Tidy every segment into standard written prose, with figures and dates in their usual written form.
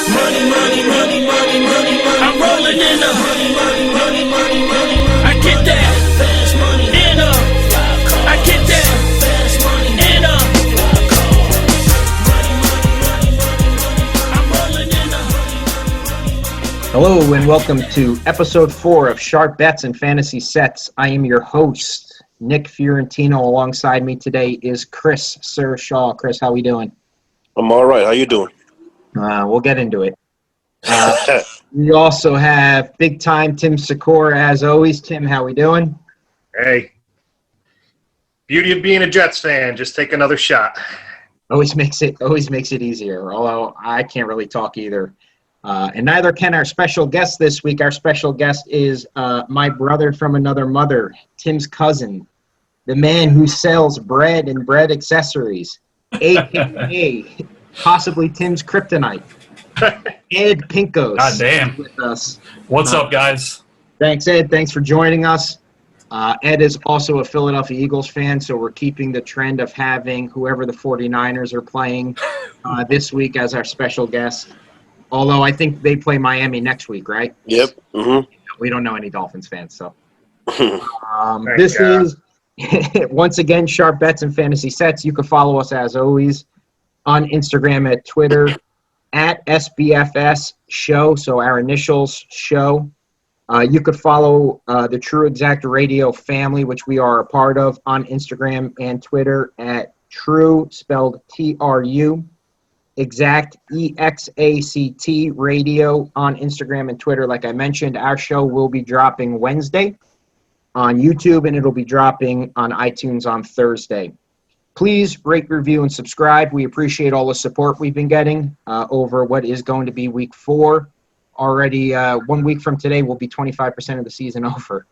Money, money, money, money, money, money. I'm rolling in the money, money, money, money, money, money. I get that fast money in a. I get that fast money in a. Money, money, money, money, money. I'm rolling in the money, money, money. Hello and welcome to episode 4 of Sharp Bets and Fantasy Sets. I am your host, Nick Fiorentino. Alongside me today is Chris Sir Shaw. Chris, how we doing? I'm all right. How you doing? We'll get into it. We also have big time Tim Sikora as always. Tim, how we doing? Hey, beauty of being a Jets fan. Just take another shot. Always makes it easier. Although I can't really talk either, and neither can our special guest this week. Our special guest is my brother from another mother, Tim's cousin, the man who sells bread and bread accessories, aka possibly Tim's kryptonite. Ed Pinkos. God damn. With us. What's up, guys? Thanks, Ed. Thanks for joining us. Ed is also a Philadelphia Eagles fan, so we're keeping the trend of having whoever the 49ers are playing this week as our special guest. Although I think they play Miami next week, right? Yep. Mm-hmm. We don't know any Dolphins fans, so. This is, once again, Sharp Bets and Fantasy Sets. You can follow us, as always, on Instagram at Twitter, at SBFS Show, so our initials Show. You could follow the True Exact Radio family, which we are a part of, on Instagram and Twitter at True, spelled T-R-U, Exact, E-X-A-C-T, Radio on Instagram and Twitter. Like I mentioned, our show will be dropping Wednesday on YouTube, and it'll be dropping on iTunes on Thursday. Please rate, review, and subscribe. We appreciate all the support we've been getting over what is going to be week 4. Already 1 week from today will be 25% of the season over.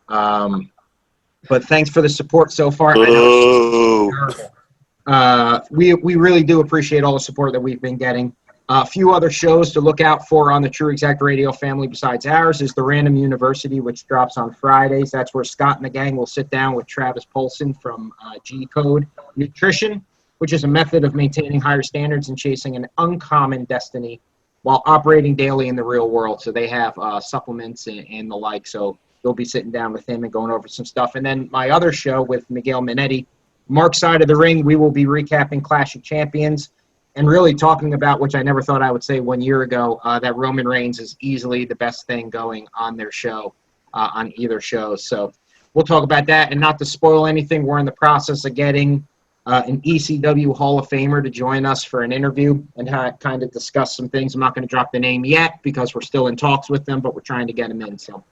But thanks for the support so far. I know it's terrible. We really do appreciate all the support that we've been getting. A few other shows to look out for on the True Exact Radio family besides ours is the Random University, which drops on Fridays. That's where Scott and the gang will sit down with Travis Polson from G-Code Nutrition, which is a method of maintaining higher standards and chasing an uncommon destiny while operating daily in the real world. So they have supplements and the like. So you'll be sitting down with him and going over some stuff. And then my other show with Miguel Minetti, Mark's Side of the Ring, we will be recapping Clash of Champions and really talking about, which I never thought I would say 1 year ago, that Roman Reigns is easily the best thing going on their show, on either show. So we'll talk about that. And not to spoil anything, we're in the process of getting an ECW Hall of Famer to join us for an interview and kind of discuss some things. I'm not going to drop the name yet because we're still in talks with them, but we're trying to get him in. So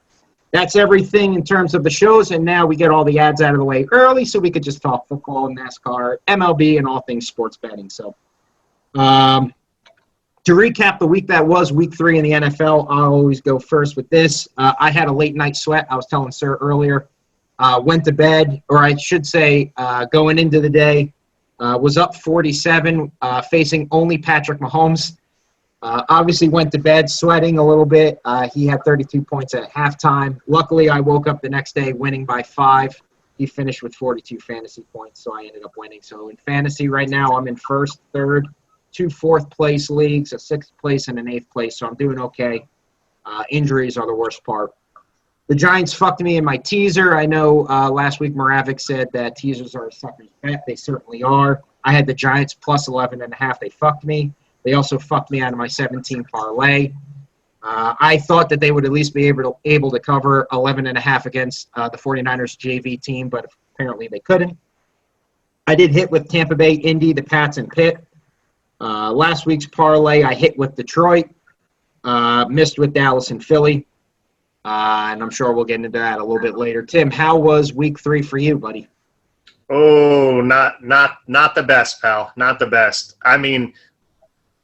that's everything in terms of the shows. And now we get all the ads out of the way early so we could just talk football, NASCAR, MLB, and all things sports betting. So to recap the week that was, week 3 in the NFL, I'll always go first with this. I had a late night sweat. I was telling Sir earlier. Went to bed, or I should say going into the day, was up 47, facing only Patrick Mahomes. Obviously went to bed sweating a little bit. He had 32 points at halftime. Luckily, I woke up the next day winning by 5. He finished with 42 fantasy points, so I ended up winning. So in fantasy right now, I'm in first, third, 2 fourth-place leagues, a 6th place, and an 8th place, so I'm doing okay. Injuries are the worst part. The Giants fucked me in my teaser. I know last week Moravik said that teasers are a sucker's bet. They certainly are. I had the Giants plus 11.5. They fucked me. They also fucked me out of my 17 parlay. I thought that they would at least be able to cover 11.5 against the 49ers JV team, but apparently they couldn't. I did hit with Tampa Bay, Indy, the Pats, and Pitt. Last week's parlay, I hit with Detroit, missed with Dallas and Philly. And I'm sure we'll get into that a little bit later. Tim, how was week 3 for you, buddy? Oh, not the best, pal. Not the best. I mean,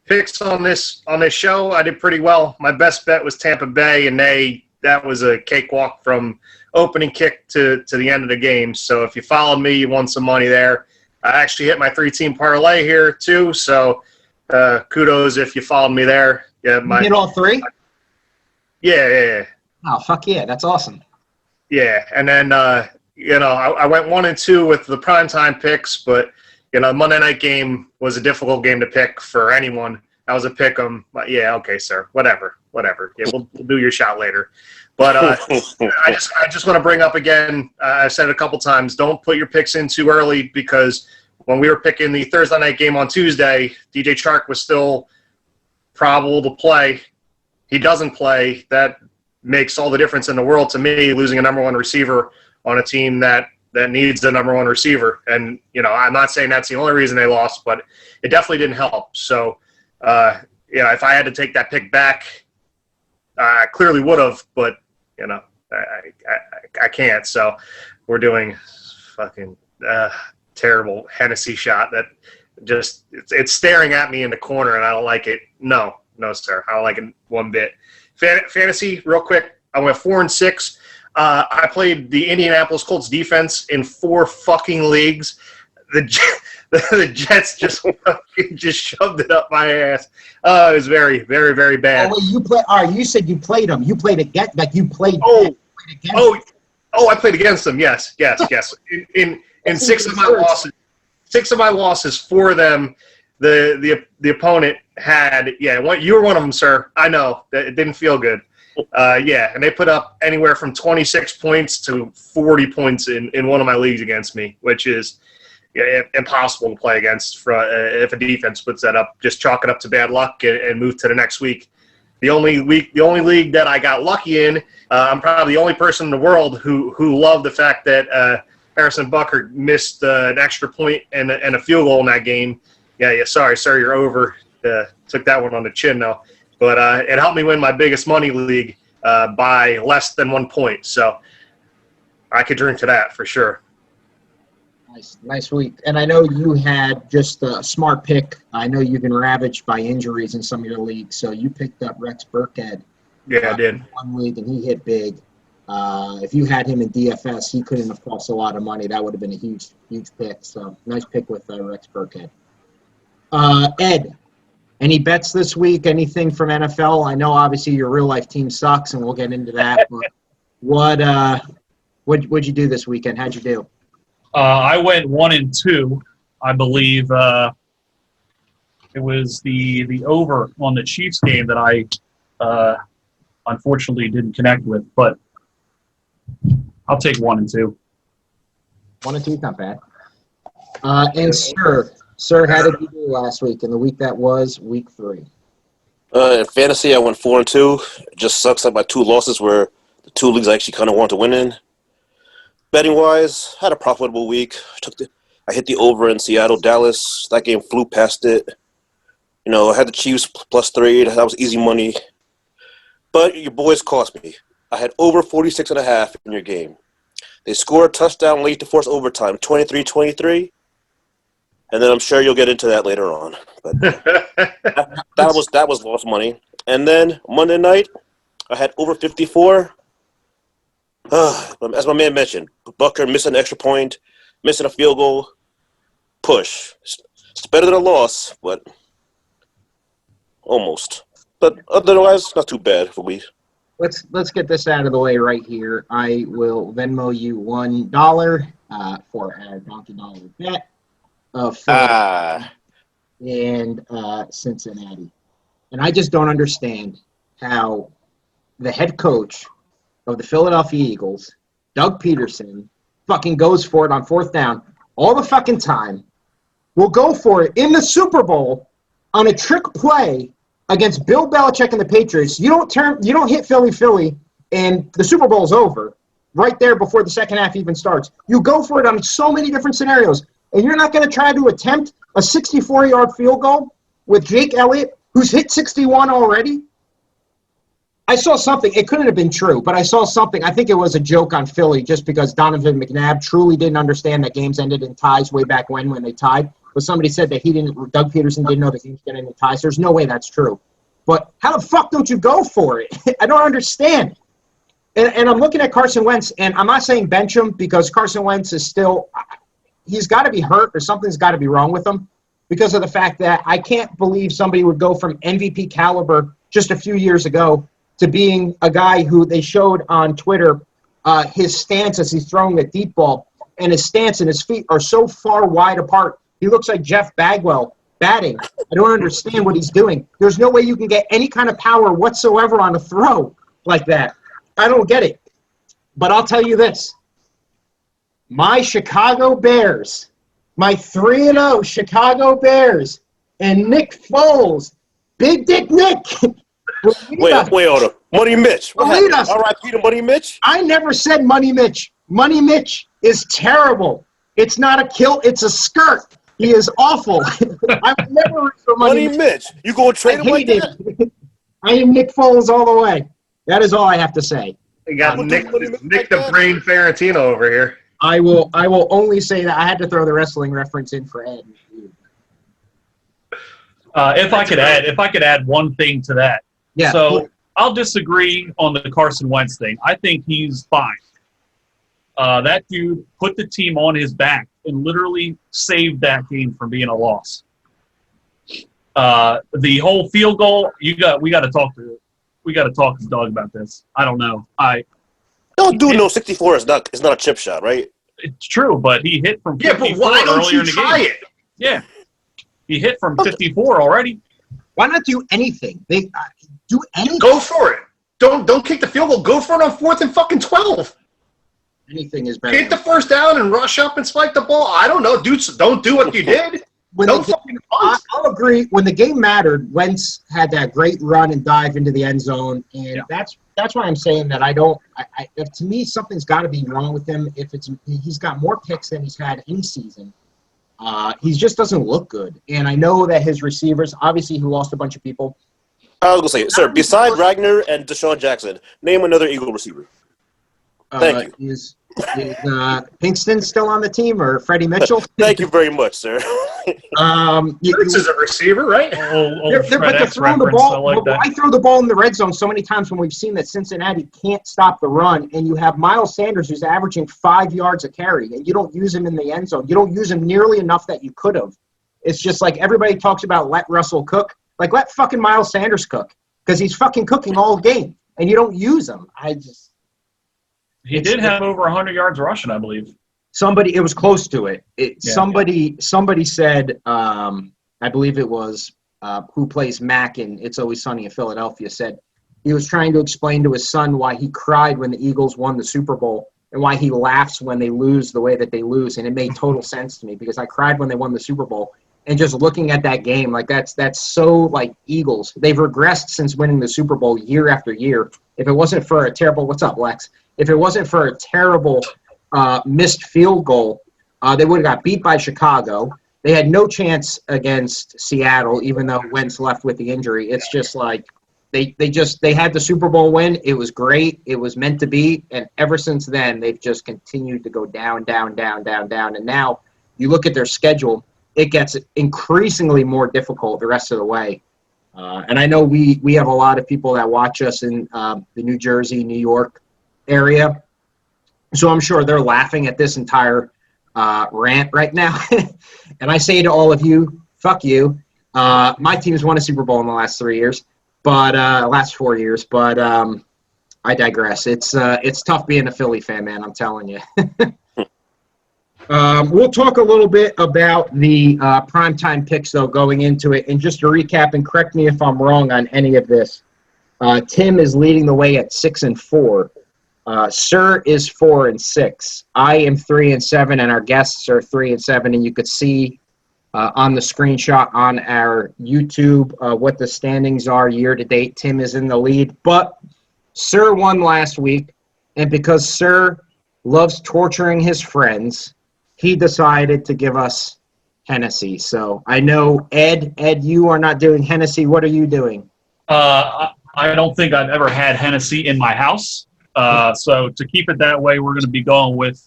picks on this show, I did pretty well. My best bet was Tampa Bay, and that was a cakewalk from opening kick to the end of the game. So if you followed me, you won some money there. I actually hit my 3-team parlay here too. So kudos if you followed me there. Yeah, you hit all 3? Yeah. Oh, fuck yeah. That's awesome. Yeah. And then, I went 1 and 2 with the primetime picks, but, Monday night game was a difficult game to pick for anyone. That was a pick 'em. Yeah, okay, sir. Whatever. Yeah, we'll do your shot later. But I just want to bring up again, I've said it a couple times, don't put your picks in too early, because when we were picking the Thursday night game on Tuesday, DJ Chark was still probable to play. He doesn't play. That makes all the difference in the world to me, losing a number one receiver on a team that needs the number one receiver. And, I'm not saying that's the only reason they lost, but it definitely didn't help. So, if I had to take that pick back, I clearly would have, but, I can't. So we're doing fucking terrible Hennessy shot that just it's staring at me in the corner, and I don't like it. No, sir. I don't like it one bit. Fantasy, real quick. I went 4-6. I played the Indianapolis Colts defense in 4 fucking leagues. The Jets just shoved it up my ass. It was very, very, very bad. Oh, wait, you play? All right, you said you played them. You played against, like you played. Oh, I played against them. Yes. In 6 of my losses, 4 of them, the opponent had. Yeah, you were one of them, sir. I know that it didn't feel good. And they put up anywhere from 26 points to 40 points in one of my leagues against me, which is impossible to play against if a defense puts that up. Just chalk it up to bad luck and move to the next week. The only league that I got lucky in, I'm probably the only person in the world who loved the fact that Harrison Butker missed an extra point and a field goal in that game. Yeah. Sorry, sir, you're over. Took that one on the chin, though. But it helped me win my biggest money league by less than 1 point. So I could drink to that for sure. Nice week. And I know you had just a smart pick. I know you've been ravaged by injuries in some of your leagues, so you picked up Rex Burkhead. Yeah, I did. In one league, and he hit big. If you had him in DFS, he couldn't have cost a lot of money. That would have been a huge pick. So nice pick with Rex Burkhead. Ed, any bets this week? Anything from NFL? I know obviously your real life team sucks, and we'll get into that. But what'd you do this weekend? How'd you do? I went 1-2. I believe it was the over on the Chiefs game that I unfortunately didn't connect with, but I'll take 1-2. 1-2, not bad. And Sir, how did you do last week? In the week that was week 3. In fantasy, I went 4-2. It just sucks that my 2 losses were the 2 leagues I actually kind of want to win in. Betting wise, had a profitable week. I hit the over in Seattle, Dallas. That game flew past it. I had the Chiefs +3. That was easy money. But your boys cost me. I had over 46.5 in your game. They scored a touchdown late to force overtime, 23-23. And then I'm sure you'll get into that later on. But that was lost money. And then Monday night, I had over 54. As my man mentioned, Butker missing an extra point, missing a field goal, push. It's better than a loss, but almost. But otherwise, not too bad for me. Let's get this out of the way right here. I will Venmo you $1 for our Donkey Dollar bet of and Cincinnati. And I just don't understand how the head coach of the Philadelphia Eagles, Doug Peterson, fucking goes for it on 4th down all the fucking time, will go for it in the Super Bowl on a trick play against Bill Belichick and the Patriots. You don't hit Philly, and the Super Bowl's over right there before the second half even starts. You go for it on so many different scenarios, and you're not going to try to attempt a 64-yard field goal with Jake Elliott, who's hit 61 already? I saw something. It couldn't have been true, but I saw something. I think it was a joke on Philly just because Donovan McNabb truly didn't understand that games ended in ties way back when they tied. But somebody said that Doug Peterson didn't know the games get in ties. There's no way that's true. But how the fuck don't you go for it? I don't understand. And I'm looking at Carson Wentz, and I'm not saying bench him because Carson Wentz is still – he's got to be hurt or something's got to be wrong with him because of the fact that I can't believe somebody would go from MVP caliber just a few years ago to being a guy who they showed on Twitter his stance as he's throwing the deep ball, and his stance and his feet are so far wide apart. He looks like Jeff Bagwell batting. I don't understand what he's doing. There's no way you can get any kind of power whatsoever on a throw like that. I don't get it. But I'll tell you this. My Chicago Bears, my 3-0 Chicago Bears, and Nick Foles, Big Dick Nick. Wait, hold up. Money Mitch. What happened? All right, Peter, Money Mitch? I never said Money Mitch. Money Mitch is terrible. It's not a kill. It's a skirt. He is awful. I would never root for Money Mitch. You going to trade him like that? I am Nick Foles all the way. That is all I have to say. You got Nick the Brain Ferentino over here. I will only say that I had to throw the wrestling reference in for Ed. If I could add one thing to that. Yeah. So I'll disagree on the Carson Wentz thing. I think he's fine. That dude put the team on his back and literally saved that game from being a loss. The whole field goal, we got to talk to Doug about this. I don't know. Don't do no 64 is not a chip shot, right? It's true, but he hit from 54 but why don't earlier you in the try game. it? Yeah. He hit from 54 already. Why not do anything? Do anything. Go for it. Don't kick the field goal. Go for it on 4th and fucking 12. Anything is better. Get the first down and rush up and spike the ball. I don't know, dude. Don't do what you did. I'll agree. When the game mattered, Wentz had that great run and dive into the end zone, and that's why I'm saying that I don't. If to me, something's got to be wrong with him. If he's got more picks than he's had in season, he just doesn't look good. And I know that his receivers, obviously, he lost a bunch of people. I was gonna say, sir, beside Ragnar and Deshaun Jackson, name another Eagle receiver. Thank you. Is Pinkston still on the team or Freddie Mitchell? Thank you very much, sir. This is a receiver, right? But they're throwing the ball. I throw the ball in the red zone so many times when we've seen that Cincinnati can't stop the run, and you have Miles Sanders who's averaging 5 yards a carry, and you don't use him in the end zone. You don't use him nearly enough that you could have. It's just like everybody talks about let Russell cook. Like, let fucking Miles Sanders cook because he's fucking cooking all game, and you don't use him. He did have over 100 yards rushing, I believe. It was close to it. Somebody said, I believe it was who plays Mac in It's Always Sunny in Philadelphia, said he was trying to explain to his son why he cried when the Eagles won the Super Bowl and why he laughs when they lose the way that they lose. And it made total sense to me because I cried when they won the Super Bowl. And just looking at that game, like that's so like Eagles. They've regressed since winning the Super Bowl year after year. If it wasn't for a terrible – what's up, Lex? If it wasn't for a terrible missed field goal, they would have got beat by Chicago. They had no chance against Seattle, even though Wentz left with the injury. It's just like they had the Super Bowl win. It was great. It was meant to be. And ever since then, they've just continued to go down, down, down, down, down. And now you look at their schedule, it gets increasingly more difficult the rest of the way. And I know we have a lot of people that watch us in the New Jersey, New York area. So I'm sure they're laughing at this entire rant right now. And I say to all of you, fuck you. My team's won a Super Bowl in the last 3 years, but last 4 years. But I digress. It's tough being a Philly fan, man. I'm telling you. We'll talk a little bit about the primetime picks, though, going into it. And just to recap, and correct me if I'm wrong on any of this, Tim is leading the way at 6-4. Sir is 4-6. I am 3-7, and our guests are 3-7. And you could see on the screenshot on our YouTube what the standings are year to date. Tim is in the lead, but Sir won last week, and because Sir loves torturing his friends, he decided to give us Hennessy. So I know Ed, you are not doing Hennessy. What are you doing? I don't think I've ever had Hennessy in my house. So to keep it that way, we're going to be going with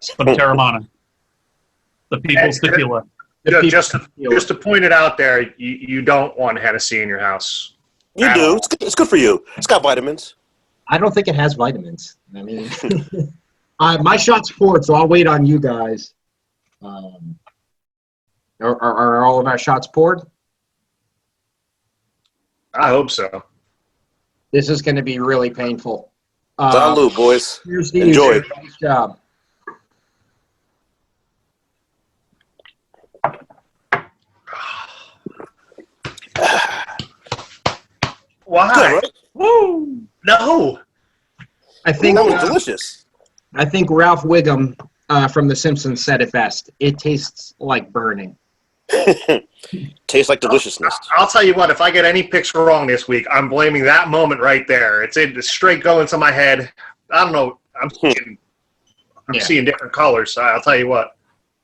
some Terramana, the People's Tequila. Just to point it out there, you don't want Hennessy in your house. You do. It's good for you. It's got vitamins. I don't think it has vitamins. I mean, my shot's poured, so I'll wait on you guys. Are all of our shots poured? I hope so. This is going to be really painful. Salute, boys. Here's the Enjoy. Nice job. Why? Good, right? Woo! No. I think That was delicious. I think Ralph Wiggum from The Simpsons said it best. It tastes like burning. Tastes like deliciousness. I'll tell you what. If I get any picks wrong this week, I'm blaming that moment right there. It's straight going to my head. I don't know. I'm seeing different colors. So I'll tell you what.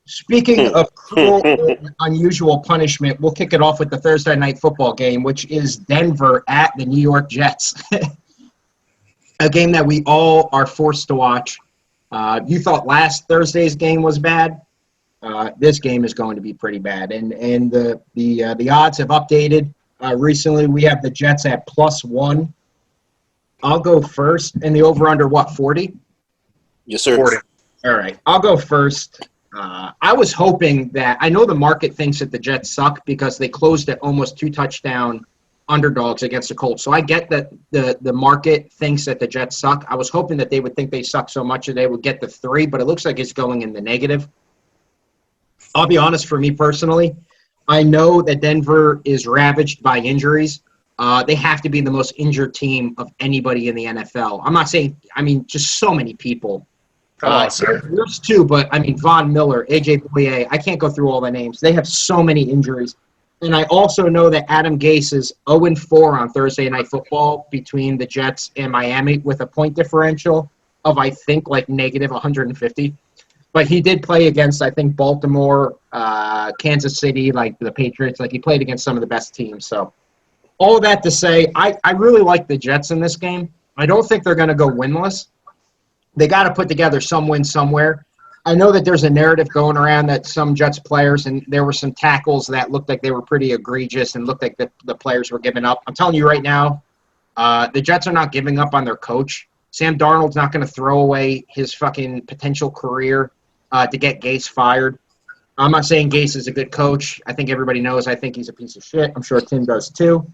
Speaking of cruel and unusual punishment, we'll kick it off with the Thursday night football game, which is Denver at the New York Jets. A game that we all are forced to watch. You thought last Thursday's game was bad. This game is going to be pretty bad, and the odds have updated recently. We have the Jets at +1. I'll go first, and the over/under 40? Yes, sir. 40. All right, I'll go first. I was hoping that I know the market thinks that the Jets suck because they closed at almost 2-touchdown underdogs against the Colts. So I get that the market thinks that the Jets suck. I was hoping that they would think they suck so much that they would get the 3, but it looks like it's going in the negative. I'll be honest, for me personally, I know that Denver is ravaged by injuries. They have to be the most injured team of anybody in the NFL. I'm not saying, just so many people. Come on, sir. There's two, but Von Miller, AJ Bouye, I can't go through all the names. They have so many injuries. And I also know that Adam Gase is 0-4 on Thursday Night Football between the Jets and Miami with a point differential of, I think, like negative 150. But he did play against, I think, Baltimore, Kansas City, like the Patriots. Like, he played against some of the best teams. So all that to say, I really like the Jets in this game. I don't think they're going to go winless. They got to put together some win somewhere. I know that there's a narrative going around that some Jets players, and there were some tackles that looked like they were pretty egregious and looked like the players were giving up. I'm telling you right now, the Jets are not giving up on their coach. Sam Darnold's not going to throw away his fucking potential career to get Gase fired. I'm not saying Gase is a good coach. I think everybody knows I think he's a piece of shit. I'm sure Tim does too.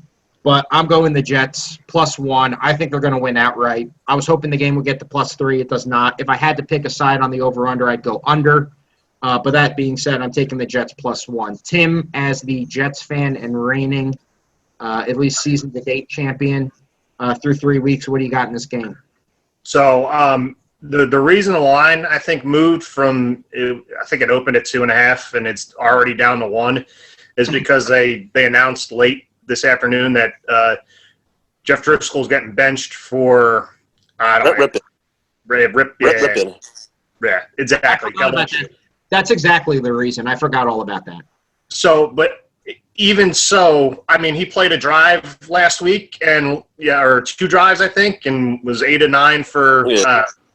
But I'm going the Jets +1. I think they're going to win outright. I was hoping the game would get to +3. It does not. If I had to pick a side on the over-under, I'd go under. But that being said, I'm taking the Jets +1. Tim, as the Jets fan and reigning, at least season-to-date champion through 3 weeks, what do you got in this game? So the reason the line, I think, moved from I think it opened at 2.5 and it's already down to 1 is because they announced late this afternoon that Jeff Driscoll's getting benched for Rippin. Yeah, exactly. That's exactly the reason. I forgot all about that. So, but even so, he played a drive last week or 2 drives, I think, and was 8 of 9 for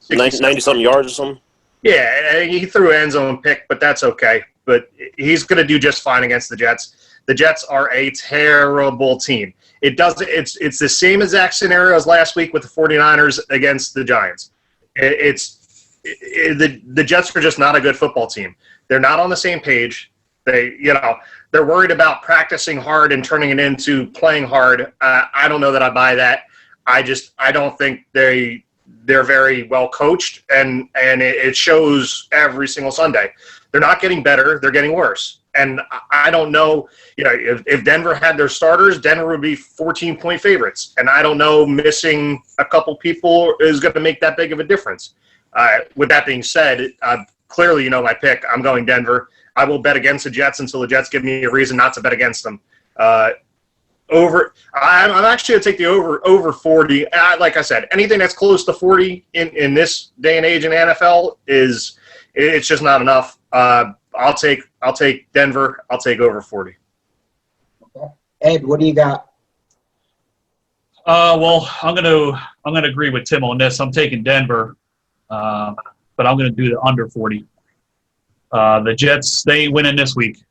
90-something yards or something. Yeah, he threw an end zone pick, but that's okay. But he's going to do just fine against the Jets. The Jets are a terrible team. It's the same exact scenario as last week with the 49ers against the Giants. The Jets are just not a good football team. They're not on the same page. They're worried about practicing hard and turning it into playing hard. I don't know that I buy that. I don't think they're very well coached, and it shows every single Sunday. They're not getting better. They're getting worse. And I don't know, if Denver had their starters, Denver would be 14-point favorites. And I don't know, missing a couple people is going to make that big of a difference. With that being said, clearly my pick. I'm going Denver. I will bet against the Jets until the Jets give me a reason not to bet against them. I'm actually going to take the over 40. Like I said, anything that's close to 40 in this day and age in the NFL it's just not enough. I'll take Denver. I'll take over 40. Okay. Ed, what do you got? Well, I'm gonna agree with Tim on this. I'm taking Denver, but I'm gonna do the under 40. The Jets, they ain't winning this week.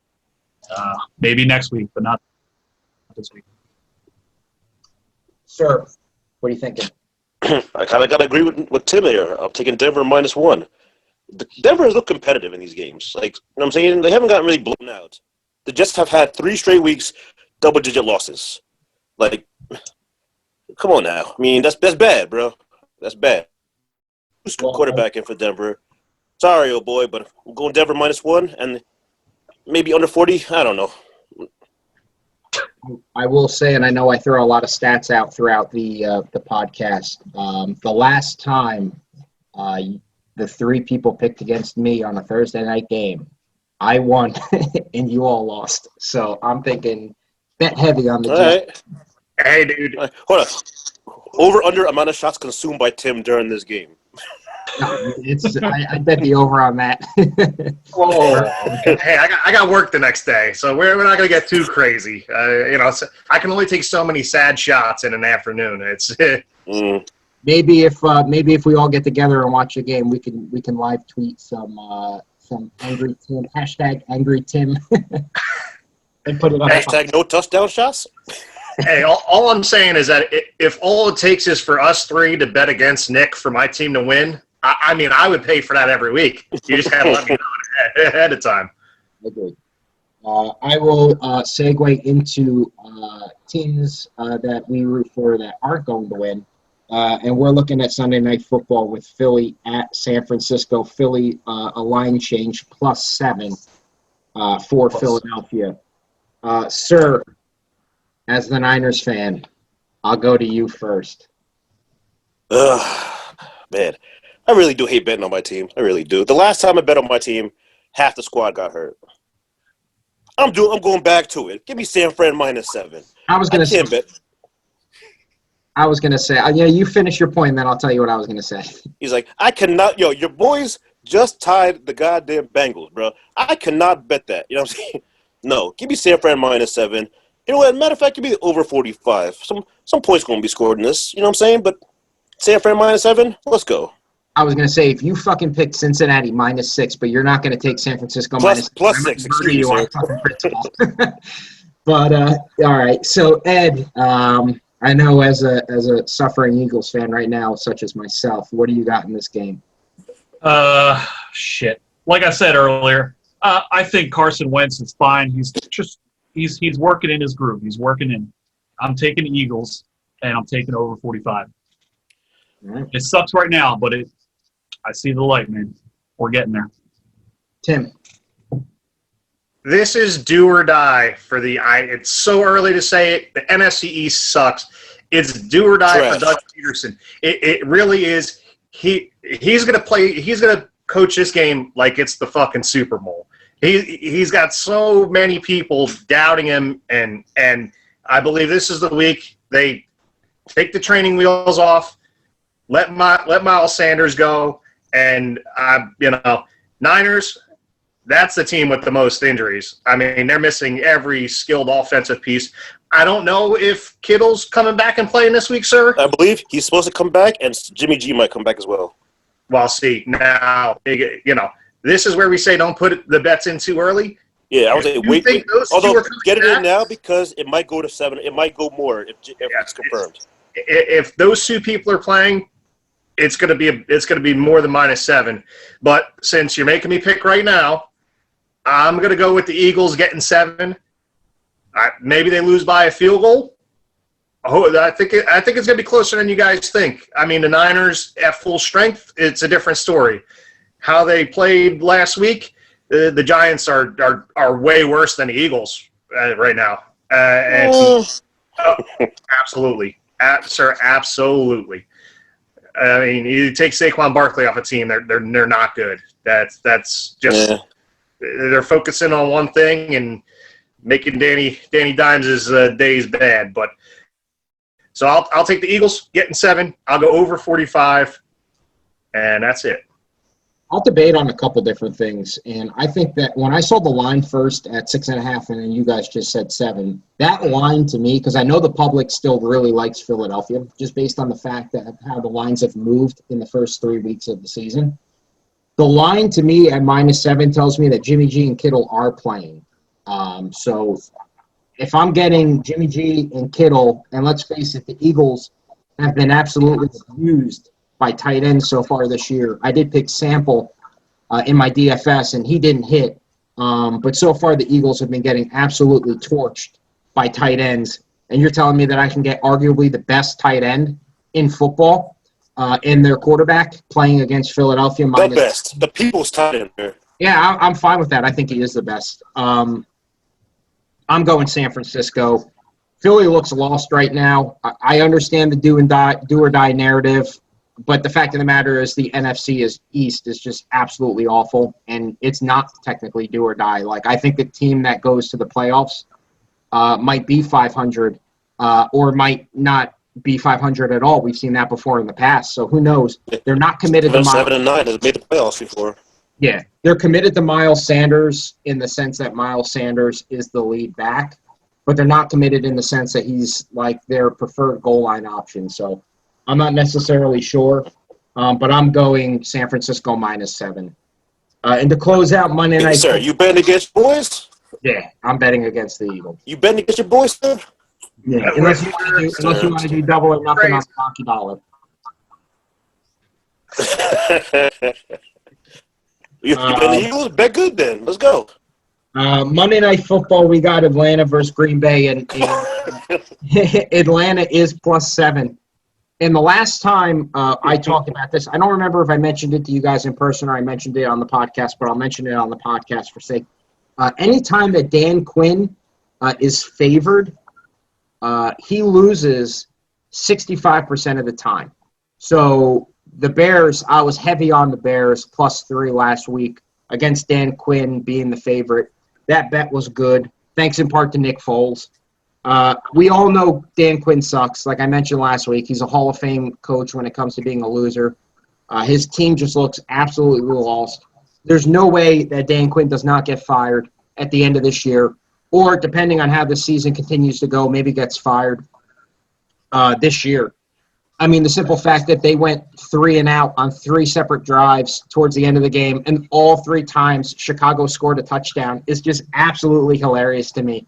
Maybe next week, but not this week. Sir, what are you thinking? I kind of got to agree with Tim here. I'm taking Denver -1. Denver has looked competitive in these games. Like, you know what I'm saying? They haven't gotten really blown out. The Jets have had 3 straight weeks, double-digit losses. Like, come on now. That's bad, bro. That's bad. Who's quarterback in for Denver? Sorry, old boy, but I'm going Denver -1 and maybe under 40. I don't know. I will say, and I know I throw a lot of stats out throughout the podcast. The last time the three people picked against me on a Thursday night game, I won and you all lost. So I'm thinking bet heavy on the All Jets. right. Hey, dude. All right. Hold on. Over under amount of shots consumed by Tim during this game. No, I bet the over on that. Whoa. Hey, I got work the next day, so we're not gonna get too crazy. I can only take so many sad shots in an afternoon. It's Maybe if we all get together and watch a game, we can live tweet some angry Tim #AngryTim and put it up. Hashtag no touchdown shots. Hey, all I'm saying is that if all it takes is for us three to bet against Nick for my team to win, I would pay for that every week. You just gotta let me know ahead of time. Agreed. I will segue into teams that we root for that aren't going to win. And we're looking at Sunday Night Football with Philly at San Francisco. Philly, a line change +7 for Philadelphia. Sir, as the Niners fan, I'll go to you first. Man, I really do hate betting on my team. I really do. The last time I bet on my team, half the squad got hurt. I'm going back to it. Give me San Fran -7. I was gonna say. Bet. I was gonna say. Yeah, you finish your point, and then I'll tell you what I was gonna say. He's like, I cannot. Yo, your boys just tied the goddamn Bengals, bro. I cannot bet that. You know what I'm saying? No, give me San Fran -7. You know what? Matter of fact, give me over 45. Some points going to be scored in this. You know what I'm saying? But San Fran -7, let's go. I was going to say, if you fucking picked Cincinnati -6, but you're not going to take San Francisco plus 6, excuse me, sir. But, all right. So, Ed, I know as a suffering Eagles fan right now, such as myself, what do you got in this game? Shit. Like I said earlier, I think Carson Wentz is fine. He's working in his groove. He's working in. I'm taking the Eagles, and I'm taking over 45. Right. It sucks right now, but I see the light, man. We're getting there. Tim. This is do or die for it's so early to say it. The NFC East sucks. It's do or die for Doug Peterson. It really is. He's gonna coach this game like it's the fucking Super Bowl. He's got so many people doubting him, and I believe this is the week they take the training wheels off, let Miles Sanders go, and Niners. That's the team with the most injuries. I mean, they're missing every skilled offensive piece. I don't know if Kittle's coming back and playing this week, sir. I believe he's supposed to come back, and Jimmy G might come back as well. Well, see, now, this is where we say don't put the bets in too early. Yeah, I would say wait. Although get it in now because it might go to 7. It might go more if it's confirmed. If those two people are playing, it's gonna be more than -7. But since you're making me pick right now, I'm gonna go with the Eagles getting 7. Maybe they lose by a field goal. I think it's gonna be closer than you guys think. I mean, the Niners at full strength, it's a different story. How they played last week, the Giants are way worse than the Eagles right now. Absolutely, sir, absolutely. I mean, you take Saquon Barkley off a team, they're not good. That's just they're focusing on one thing and making Danny Dimes' days bad. But so I'll take the Eagles getting 7. I'll go over 45, and that's it. I'll debate on a couple different things, and I think that when I saw the line first at 6.5, and then you guys just said 7, that line to me, because I know the public still really likes Philadelphia, just based on the fact that how the lines have moved in the first 3 weeks of the season. The line to me at -7 tells me that Jimmy G and Kittle are playing. So if I'm getting Jimmy G and Kittle, and let's face it, the Eagles have been absolutely abused by tight ends so far this year. I did pick Sample in my DFS, and he didn't hit. But so far, the Eagles have been getting absolutely torched by tight ends. And you're telling me that I can get arguably the best tight end in football in their quarterback playing against Philadelphia. The best. The people's tight end there. Yeah, I'm fine with that. I think he is the best. I'm going San Francisco. Philly looks lost right now. I understand the do or die narrative, but the fact of the matter is the NFC East is just absolutely awful, and it's not technically do or die. Like, I think the team that goes to the playoffs might be 500 or might not be 500 at all. We've seen that before in the past, so who knows? They're not committed to 7-9 has made the playoffs before. Yeah, they're committed to Miles Sanders in the sense that Miles Sanders is the lead back, but they're not committed in the sense that he's like their preferred goal line option. So I'm not necessarily sure, but I'm going San Francisco -7. And to close out Monday night, Sir, you betting against your boys? yeah, I'm betting against the Eagles. You betting against your boys, sir? Yeah, unless you want to do double or nothing on Donkey Dollar. You betting the Eagles? Bet good then. Let's go. Monday Night Football, we got Atlanta versus Green Bay, and Atlanta is +7. And the last time I talked about this, I don't remember if I mentioned it to you guys in person or I mentioned it on the podcast, but I'll mention it on the podcast for sake. Anytime that Dan Quinn is favored, he loses 65% of the time. So the Bears, I was heavy on the Bears, +3 last week against Dan Quinn being the favorite. That bet was good, thanks in part to Nick Foles. We all know Dan Quinn sucks. Like I mentioned last week, he's a Hall of Fame coach when it comes to being a loser. His team just looks absolutely lost. There's no way that Dan Quinn does not get fired at the end of this year, or depending on how the season continues to go, maybe gets fired this year. I mean, the simple fact that they went 3 and out on 3 separate drives towards the end of the game, and all 3 times Chicago scored a touchdown is just absolutely hilarious to me.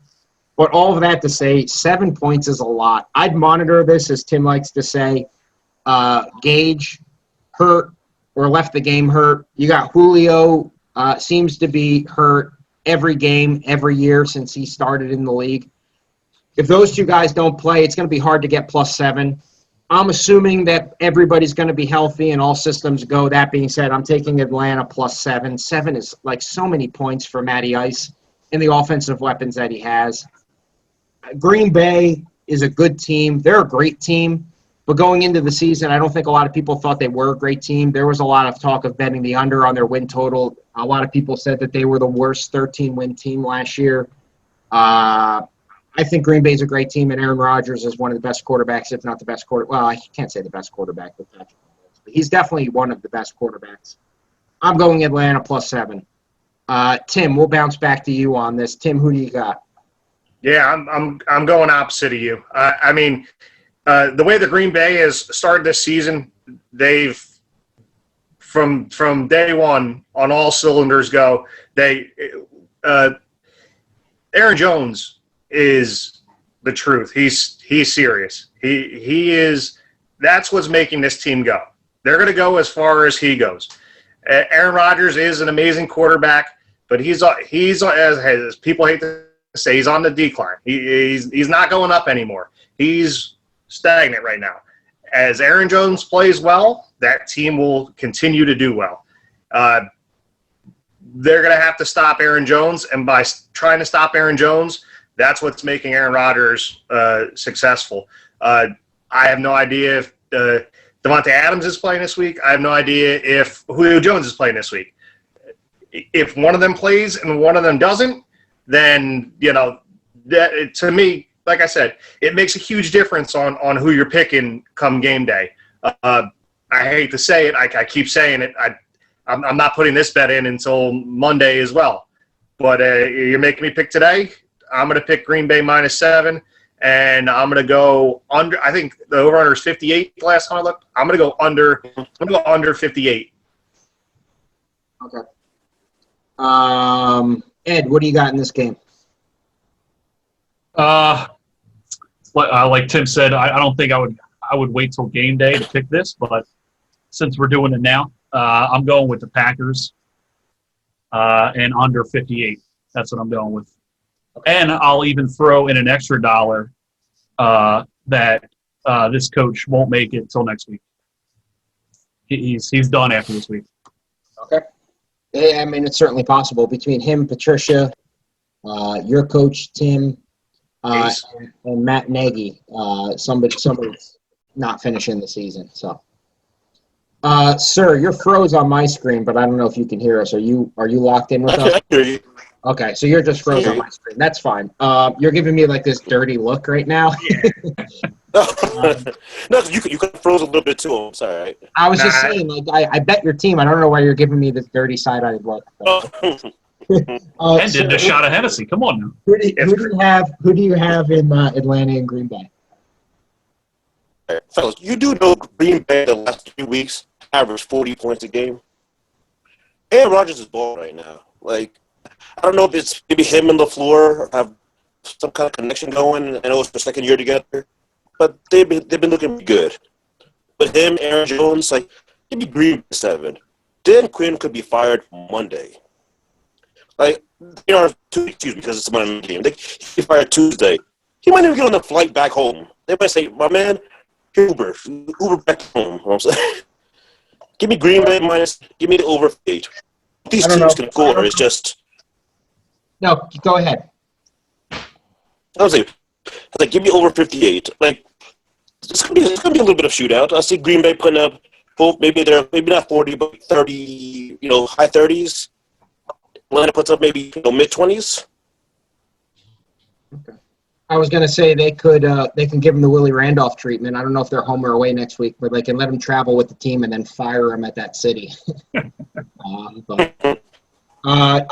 But all of that to say, 7 points is a lot. I'd monitor this, as Tim likes to say. Gage hurt or left the game hurt. You got Julio seems to be hurt every game, every year since he started in the league. If those 2 guys don't play, it's going to be hard to get +7. I'm assuming that everybody's going to be healthy and all systems go. That being said, I'm taking Atlanta +7. 7 is like so many points for Matty Ice and the offensive weapons that he has. Green Bay is a good team. They're a great team. But going into the season, I don't think a lot of people thought they were a great team. There was a lot of talk of betting the under on their win total. A lot of people said that they were the worst 13-win team last year. I think Green Bay's a great team, and Aaron Rodgers is one of the best quarterbacks, if not the best quarterback. Well, I can't say the best quarterback with Patrick Mahomes, but he's definitely one of the best quarterbacks. I'm going Atlanta +7. Tim, we'll bounce back to you on this. Tim, who do you got? Yeah, I'm going opposite of you. I mean, the way the Green Bay has started this season, they've from day one on all cylinders go. Aaron Jones is the truth. He's serious. He is. That's what's making this team go. They're going to go as far as he goes. Aaron Rodgers is an amazing quarterback, but he's as people hate to say, he's on the decline. He's not going up anymore. He's stagnant right now. As Aaron Jones plays well, that team will continue to do well. They're going to have to stop Aaron Jones, and by trying to stop Aaron Jones, that's what's making Aaron Rodgers successful. I have no idea if Devontae Adams is playing this week. I have no idea if Julio Jones is playing this week. If one of them plays and one of them doesn't, then, that to me, like I said, it makes a huge difference on who you're picking come game day. I hate to say it. I keep saying it. I'm not putting this bet in until Monday as well. But you're making me pick today. I'm going to pick Green Bay -7, and I'm going to go under. I think the over-under is 58 last time I looked. I'm going to go under. I'm going to go under 58. Okay. Ed, what do you got in this game? Like Tim said, I don't think I would wait till game day to pick this, but since we're doing it now, I'm going with the Packers and under 58. That's what I'm going with. And I'll even throw in an extra $1 that this coach won't make it till next week. He's done after this week. Okay. Yeah, I mean, it's certainly possible between him, Patricia, your coach, Tim. Ace. and Matt Nagy. Somebody's not finishing the season. So, sir, you're froze on my screen, but I don't know if you can hear us. Are you locked in with us? I hear you. Okay, so you're just froze on my screen. That's fine. You're giving me like this dirty look right now. No, 'cause you could have froze a little bit too. I'm sorry. Right? I was just saying, like, I bet your team. I don't know why you're giving me this dirty side-eyed look. And did the shot of Hennessy. Come on now. Who do you have in Atlanta and Green Bay? Fellas, you do know Green Bay the last 3 weeks averaged 40 points a game? Aaron Rodgers is balling right now. Like, I don't know if it's maybe him and LaFleur have some kind of connection going. I know it's their second year together, but they've been looking good. But him, Aaron Jones, like, give me Green Bay 7. Dan Quinn could be fired Monday. Like, Tuesday because it's a Monday game. He fired Tuesday. He might even get on the flight back home. They might say, my man, Uber back home. You know what I'm saying? Give me Green Bay minus. Give me the over 8. These teams can score. It's just. No, go ahead. I was like, give me over 58. Like, it's gonna be a little bit of shootout. I see Green Bay putting up, maybe not 40, but 30. High 30s. Atlanta puts up maybe mid 20s. Okay. I was gonna say they can give him the Willie Randolph treatment. I don't know if they're home or away next week, but they can let him travel with the team and then fire him at that city.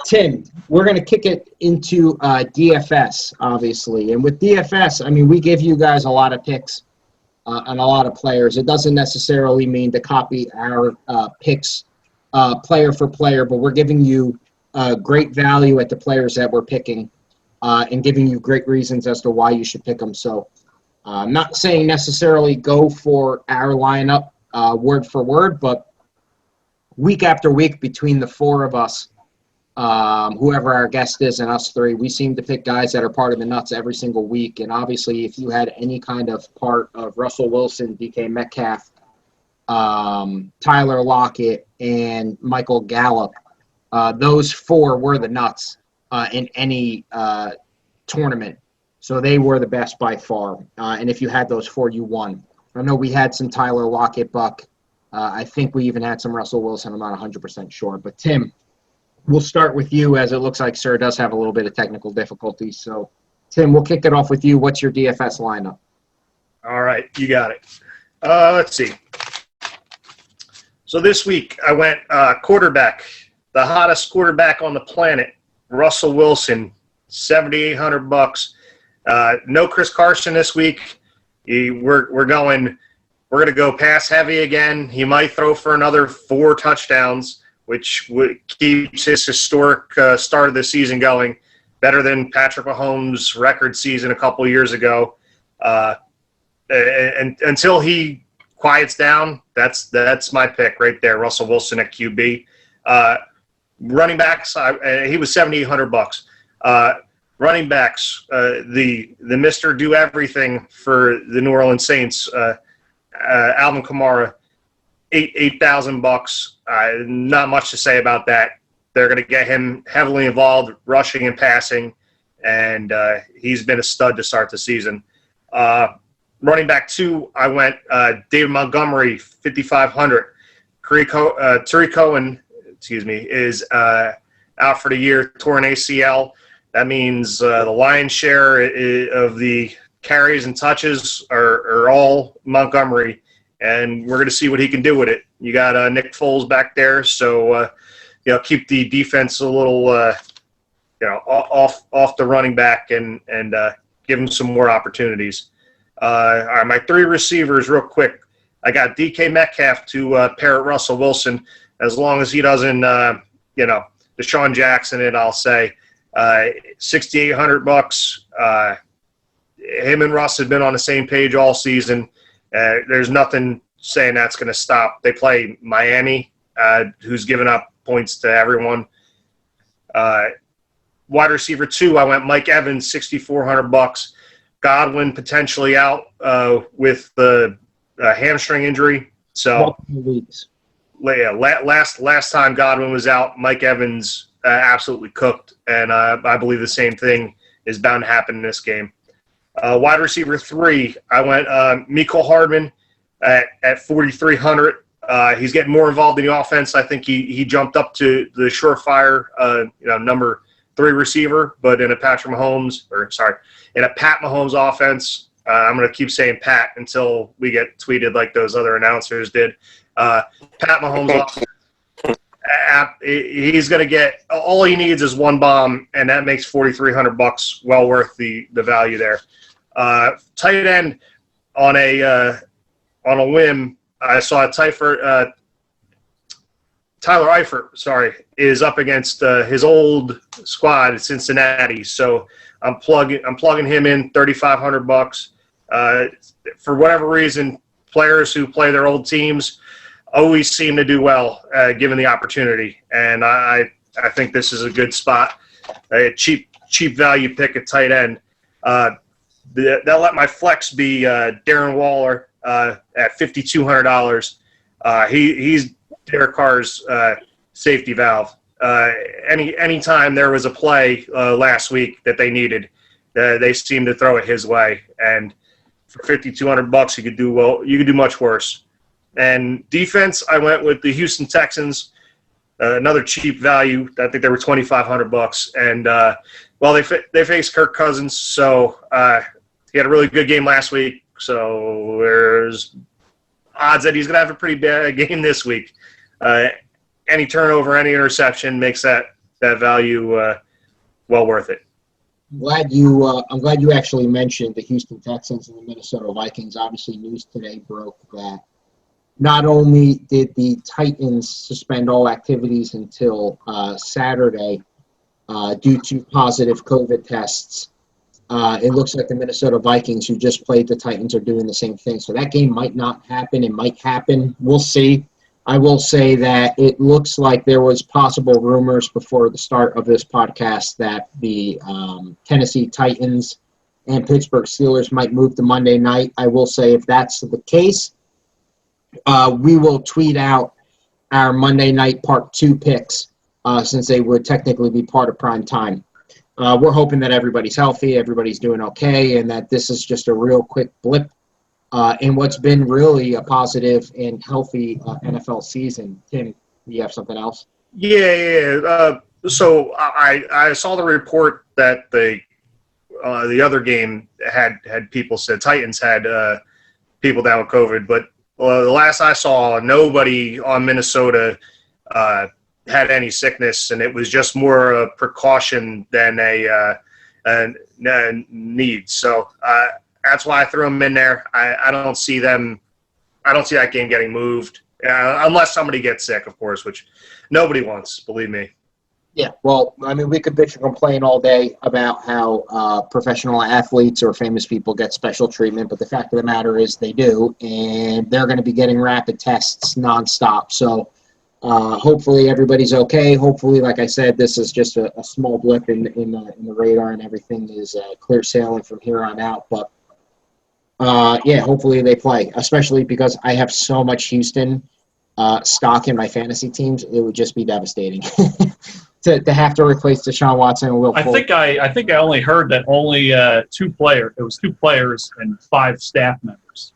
Tim, we're gonna kick it into DFS, obviously, and with DFS, I mean, we give you guys a lot of picks on a lot of players. It doesn't necessarily mean to copy our picks player for player, but we're giving you great value at the players that we're picking. And giving you great reasons as to why you should pick them. So I'm not saying necessarily go for our lineup word for word, but week after week between the four of us, whoever our guest is and us three, we seem to pick guys that are part of the nuts every single week. And obviously, if you had any kind of part of Russell Wilson, DK Metcalf, Tyler Lockett, and Michael Gallup, those four were the nuts. In any tournament. So they were the best by far. And if you had those four, you won. I know we had some Tyler Lockett, Buck. I think we even had some Russell Wilson. I'm not 100% sure. But, Tim, we'll start with you as it looks like Sir does have a little bit of technical difficulties. So, Tim, we'll kick it off with you. What's your DFS lineup? All right, you got it. Let's see. So this week I went quarterback, the hottest quarterback on the planet, Russell Wilson, $7,800. No Chris Carson this week. We're going to go pass heavy again. He might throw for another 4 touchdowns, which keeps his historic start of the season going, better than Patrick Mahomes' record season a couple years ago. And until he quiets down, that's my pick right there, Russell Wilson at QB. Running backs, he was $7,800. Running backs, the Mr. Do Everything for the New Orleans Saints, Alvin Kamara, $8,000. Not much to say about that. They're going to get him heavily involved, rushing and passing, and he's been a stud to start the season. Running back 2, I went David Montgomery, $5,500. Tariq Cohen, is out for the year, torn ACL. That means the lion's share of the carries and touches are all Montgomery, and we're going to see what he can do with it. You got Nick Foles back there, so keep the defense a little off the running back and give him some more opportunities. All right, my 3 receivers, real quick. I got DK Metcalf to pair at Russell Wilson. As long as he doesn't, Deshaun Jackson it, I'll say. $6,800. Him and Russ have been on the same page all season. There's nothing saying that's going to stop. They play Miami, who's given up points to everyone. Wide receiver 2, I went Mike Evans, $6,400. Godwin potentially out with the hamstring injury. So Multiple weeks. Last time Godwin was out, Mike Evans absolutely cooked, and I believe the same thing is bound to happen in this game. Wide receiver 3, I went Mecole Hardman at 4,300. He's getting more involved in the offense. I think he jumped up to the surefire number 3 receiver, but in a Pat Mahomes offense. I'm going to keep saying Pat until we get tweeted like those other announcers did. Pat Mahomes he's going to get – all he needs is one bomb, and that makes $4,300 well worth the value there. Tight end on a whim, I saw Tyler Eifert, is up against his old squad at Cincinnati. So I'm plugging him in $3,500. For whatever reason, players who play their old teams always seem to do well given the opportunity, and I think this is a good spot. A cheap value pick at tight end. They'll let my flex be Darren Waller at $5,200. He's Derek Carr's safety valve. Anytime there was a play last week that they needed, they seemed to throw it his way. And for $5,200, you could do well. You could do much worse. And defense, I went with the Houston Texans, another cheap value. I think they were $2,500. And they faced Kirk Cousins, so he had a really good game last week. So there's odds that he's going to have a pretty bad game this week. Any turnover, any interception makes that value well worth it. I'm glad you actually mentioned the Houston Texans and the Minnesota Vikings. Obviously, news today broke that not only did the Titans suspend all activities until Saturday due to positive COVID tests, it looks like the Minnesota Vikings, who just played the Titans, are doing the same thing. So that game might not happen. It might happen. We'll see. I will say that it looks like there was possible rumors before the start of this podcast that the Tennessee Titans and Pittsburgh Steelers might move to Monday night. I will say if that's the case, we will tweet out our Monday night part 2 picks since they would technically be part of prime time. We're hoping that everybody's healthy, everybody's doing okay, and that this is just a real quick blip in what's been really a positive and healthy NFL season. Tim, do you have something else? Yeah. So I saw the report that the other game had people said Titans had people down with COVID, but the last I saw, nobody on Minnesota had any sickness, and it was just more a precaution than a need. So that's why I threw them in there. I don't see that game getting moved unless somebody gets sick, of course, which nobody wants, believe me. Yeah, well, I mean, we could bitch and complain all day about how professional athletes or famous people get special treatment, but the fact of the matter is they do, and they're going to be getting rapid tests nonstop. So hopefully everybody's okay. Hopefully, like I said, this is just a small blip in the radar, and everything is clear sailing from here on out. But yeah, hopefully they play, especially because I have so much Houston stock in my fantasy teams. It would just be devastating to have to replace Deshaun Watson and Will Fuller. I think I only heard that only 2 players. It was 2 players and 5 staff members.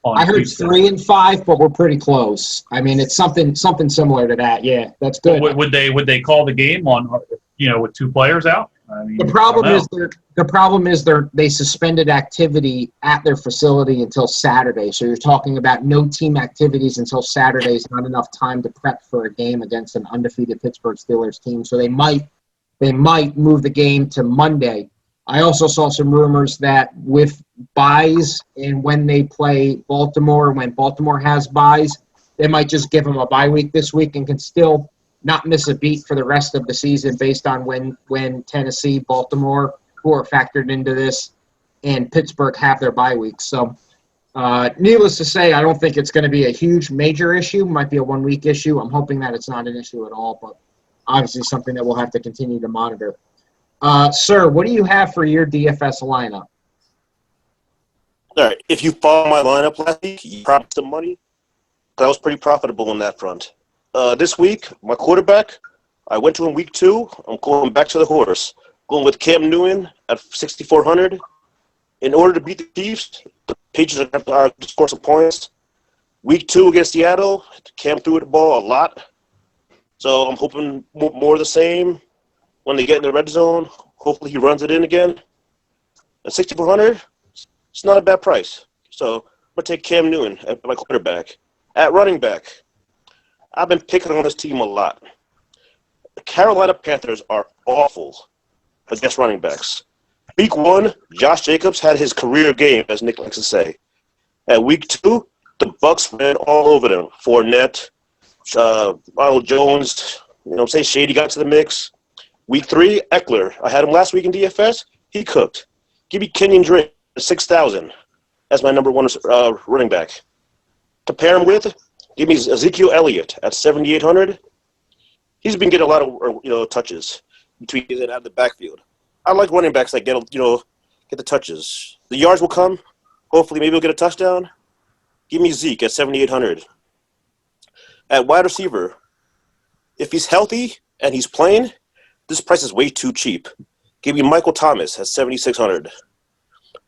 I heard Houston. 3 and 5, but we're pretty close. I mean, it's something similar to that. Yeah, that's good. Would they call the game on with 2 players out? I mean, the problem is they suspended activity at their facility until Saturday. So you're talking about no team activities until Saturday is not enough time to prep for a game against an undefeated Pittsburgh Steelers team. So they might move the game to Monday. I also saw some rumors that with buys and when they play Baltimore, when Baltimore has buys, they might just give them a bye week this week and can still not miss a beat for the rest of the season based on when Tennessee, Baltimore, who are factored into this, and Pittsburgh have their bye weeks. So needless to say, I don't think it's going to be a huge major issue. It might be a 1-week issue. I'm hoping that it's not an issue at all, but obviously something that we'll have to continue to monitor. Sir, what do you have for your DFS lineup? All right. If you follow my lineup last week, you promised some money. I was pretty profitable on that front. This week, my quarterback, I went to in week 2. I'm going back to the horse. Going with Cam Newton at 6,400. in order to beat the Chiefs, the Patriots are going to have to score some points. Week 2 against Seattle, Cam threw the ball a lot. So I'm hoping more of the same when they get in the red zone. Hopefully he runs it in again. At 6,400, it's not a bad price. So I'm going to take Cam Newton at my quarterback. At running back, I've been picking on this team a lot. The Carolina Panthers are awful against running backs. Week 1, Josh Jacobs had his career game, as Nick likes to say. At week 2, the Bucs ran all over them. Fournette, Ronald Jones, Shady got to the mix. Week 3, Eckler. I had him last week in DFS. He cooked. Give me Kenyon Drake at 6,000 as my number 1 running back. To pair him with, give me Ezekiel Elliott at 7,800. He's been getting a lot of touches between his and out of the backfield. I like running backs that get the touches. The yards will come. Hopefully, maybe he'll get a touchdown. Give me Zeke at 7,800. At wide receiver, if he's healthy and he's playing, this price is way too cheap. Give me Michael Thomas at 7,600.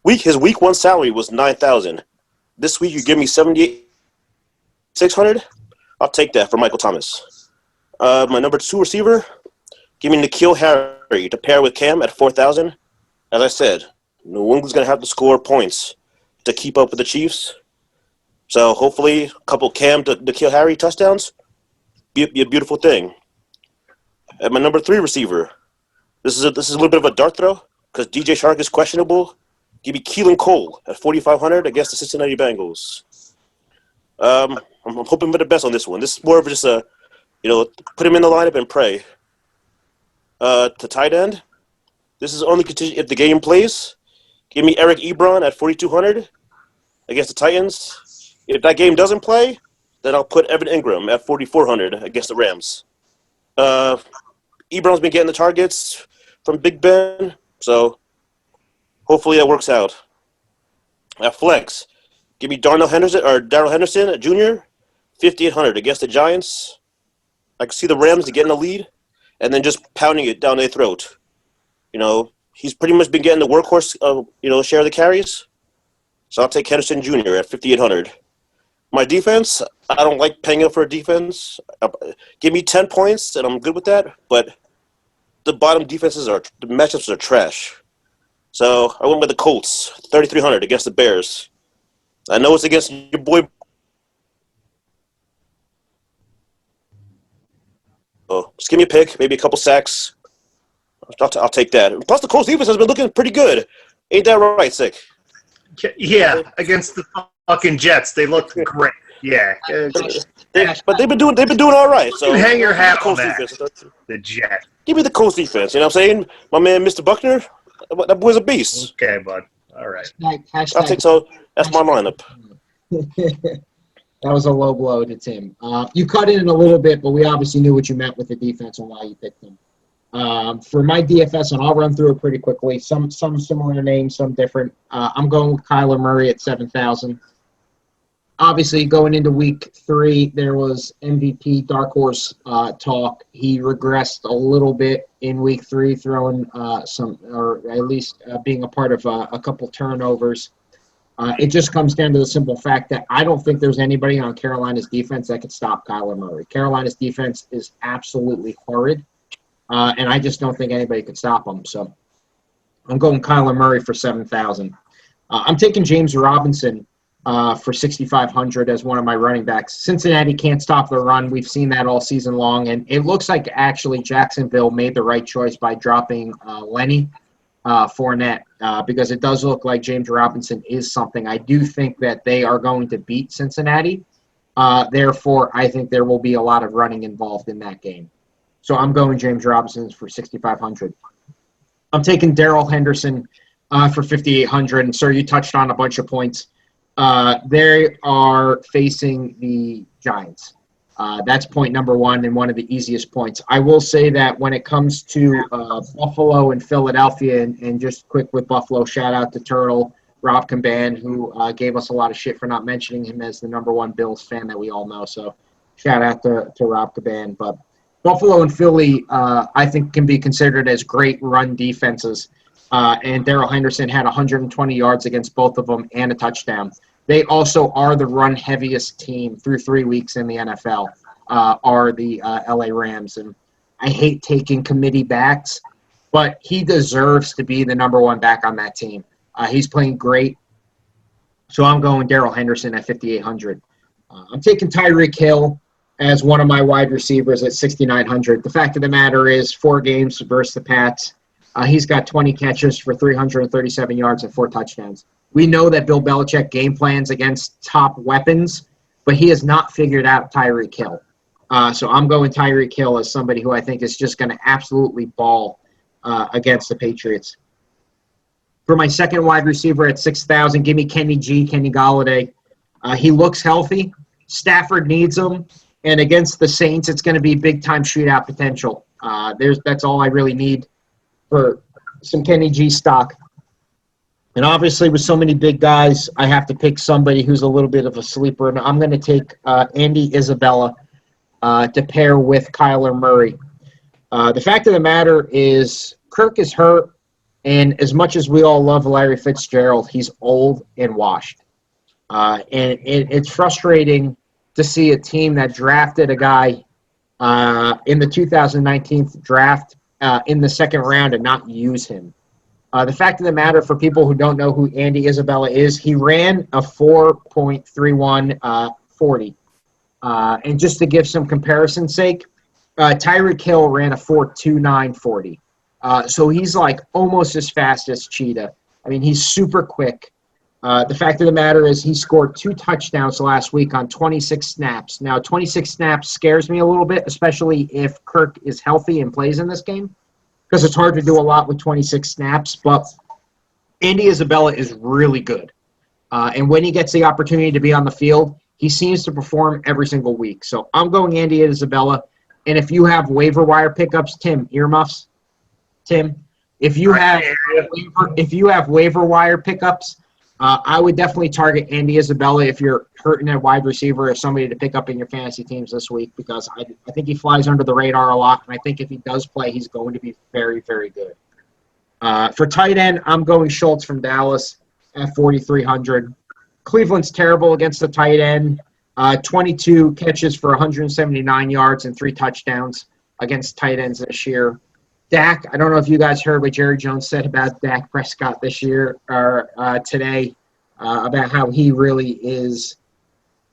His week 1 salary was 9,000. This week you give me 7,600. I'll take that for Michael Thomas. My number 2 receiver, give me N'Keal Harry to pair with Cam at 4,000. As I said, New England's going to have to score points to keep up with the Chiefs. So hopefully a couple Cam to N'Keal Harry touchdowns be a beautiful thing. At my number 3 receiver, this is a little bit of a dart throw because DJ Shark is questionable. Give me Keelan Cole at 4,500 against the Cincinnati Bengals. I'm hoping for the best on this one. This is more of just a, put him in the lineup and pray. To tight end, this is only contingent if the game plays. Give me Eric Ebron at 4,200 against the Titans. If that game doesn't play, then I'll put Evan Ingram at 4,400 against the Rams. Ebron's been getting the targets from Big Ben, so hopefully that works out. At flex, give me Darrell Henderson Jr. 5,800 against the Giants. I can see the Rams getting the lead and then just pounding it down their throat. He's pretty much been getting the workhorse share of the carries. So I'll take Henderson Jr. at 5,800. My defense, I don't like paying up for a defense. Give me 10 points, and I'm good with that. But the bottom the matchups are trash. So I went with the Colts, 3,300 against the Bears. I know it's against your boy. Oh, just give me a pick, maybe a couple sacks. I'll take that. Plus, the Colts defense has been looking pretty good. Ain't that right, Sick? Yeah, against the fucking Jets, they looked great. Yeah, but they've been doing all right. So you hang your hat on Colts that. defense. The Jets. Give me the Colts defense. You know what I'm saying? My man, Mr. Buckner, that boy's a beast. Okay, bud. All right. Hashtag, I'll take so. That's my lineup. That was a low blow to Tim. You cut in a little bit, but we obviously knew what you meant with the defense and why you picked them. For my DFS, and I'll run through it pretty quickly. Some similar names, some different. I'm going with Kyler Murray at 7,000. Obviously, going into week 3, there was MVP dark horse talk. He regressed a little bit in week 3, throwing or at least being a part of a couple turnovers. It just comes down to the simple fact that I don't think there's anybody on Carolina's defense that could stop Kyler Murray. Carolina's defense is absolutely horrid, and I just don't think anybody could stop him. So I'm going Kyler Murray for 7,000. I'm taking James Robinson for 6,500 as one of my running backs. Cincinnati can't stop the run. We've seen that all season long, and it looks like actually Jacksonville made the right choice by dropping Lenny Fournette because it does look like James Robinson is something. I do think that they are going to beat Cincinnati. Therefore, I think there will be a lot of running involved in that game. So I'm going James Robinson for 6,500. I'm taking Darrell Henderson for 5,800. And, sir, you touched on a bunch of points. They are facing the Giants. That's point number 1 and one of the easiest points. I will say that when it comes to Buffalo and Philadelphia, and just quick with Buffalo, shout out to Turtle, Rob Caban, who gave us a lot of shit for not mentioning him as the number 1 Bills fan that we all know. So shout out to Rob Caban. But Buffalo and Philly, I think, can be considered as great run defenses. and Darrell Henderson had 120 yards against both of them and a touchdown. They also are the run-heaviest team through 3 weeks in the NFL, are the LA Rams. And I hate taking committee backs, but he deserves to be the number one back on that team. He's playing great. So I'm going Darrell Henderson at 5,800. I'm taking Tyreek Hill as one of my wide receivers at 6,900. The fact of the matter is 4 games versus the Pats. He's got 20 catches for 337 yards and 4 touchdowns. We know that Bill Belichick game plans against top weapons, but he has not figured out Tyreek Hill. So I'm going Tyreek Hill as somebody who I think is just going to absolutely ball against the Patriots. For my second wide receiver at 6,000, give me Kenny Golladay. He looks healthy. Stafford needs him. And against the Saints, it's going to be big-time shootout potential. That's all I really need for some Kenny G stock. And obviously, with so many big guys, I have to pick somebody who's a little bit of a sleeper. And I'm going to take Andy Isabella to pair with Kyler Murray. The fact of the matter is Kirk is hurt. And as much as we all love Larry Fitzgerald, he's old and washed. And it's frustrating to see a team that drafted a guy in the 2019 draft in the second round and not use him. The fact of the matter, for people who don't know who Andy Isabella is, he ran a 4.31 40. And just to give some comparison's sake, Tyreek Hill ran a 4.29 40. So he's like almost as fast as Cheetah. I mean, he's super quick. The fact of the matter is he scored 2 touchdowns last week on 26 snaps. Now, 26 snaps scares me a little bit, especially if Kirk is healthy and plays in this game, because it's hard to do a lot with 26 snaps. But Andy Isabella is really good. And when he gets the opportunity to be on the field, he seems to perform every single week. So I'm going Andy Isabella. And if you have waiver wire pickups, Tim, earmuffs, Tim, if you have waiver wire pickups, I would definitely target Andy Isabella if you're hurting at wide receiver or somebody to pick up in your fantasy teams this week, because I think he flies under the radar a lot, and I think if he does play, he's going to be very, very good. For tight end, I'm going Schultz from Dallas at 4,300. Cleveland's terrible against the tight end. 22 catches for 179 yards and 3 touchdowns against tight ends this year. Dak, I don't know if you guys heard what Jerry Jones said about Dak Prescott this year or today about how he really is.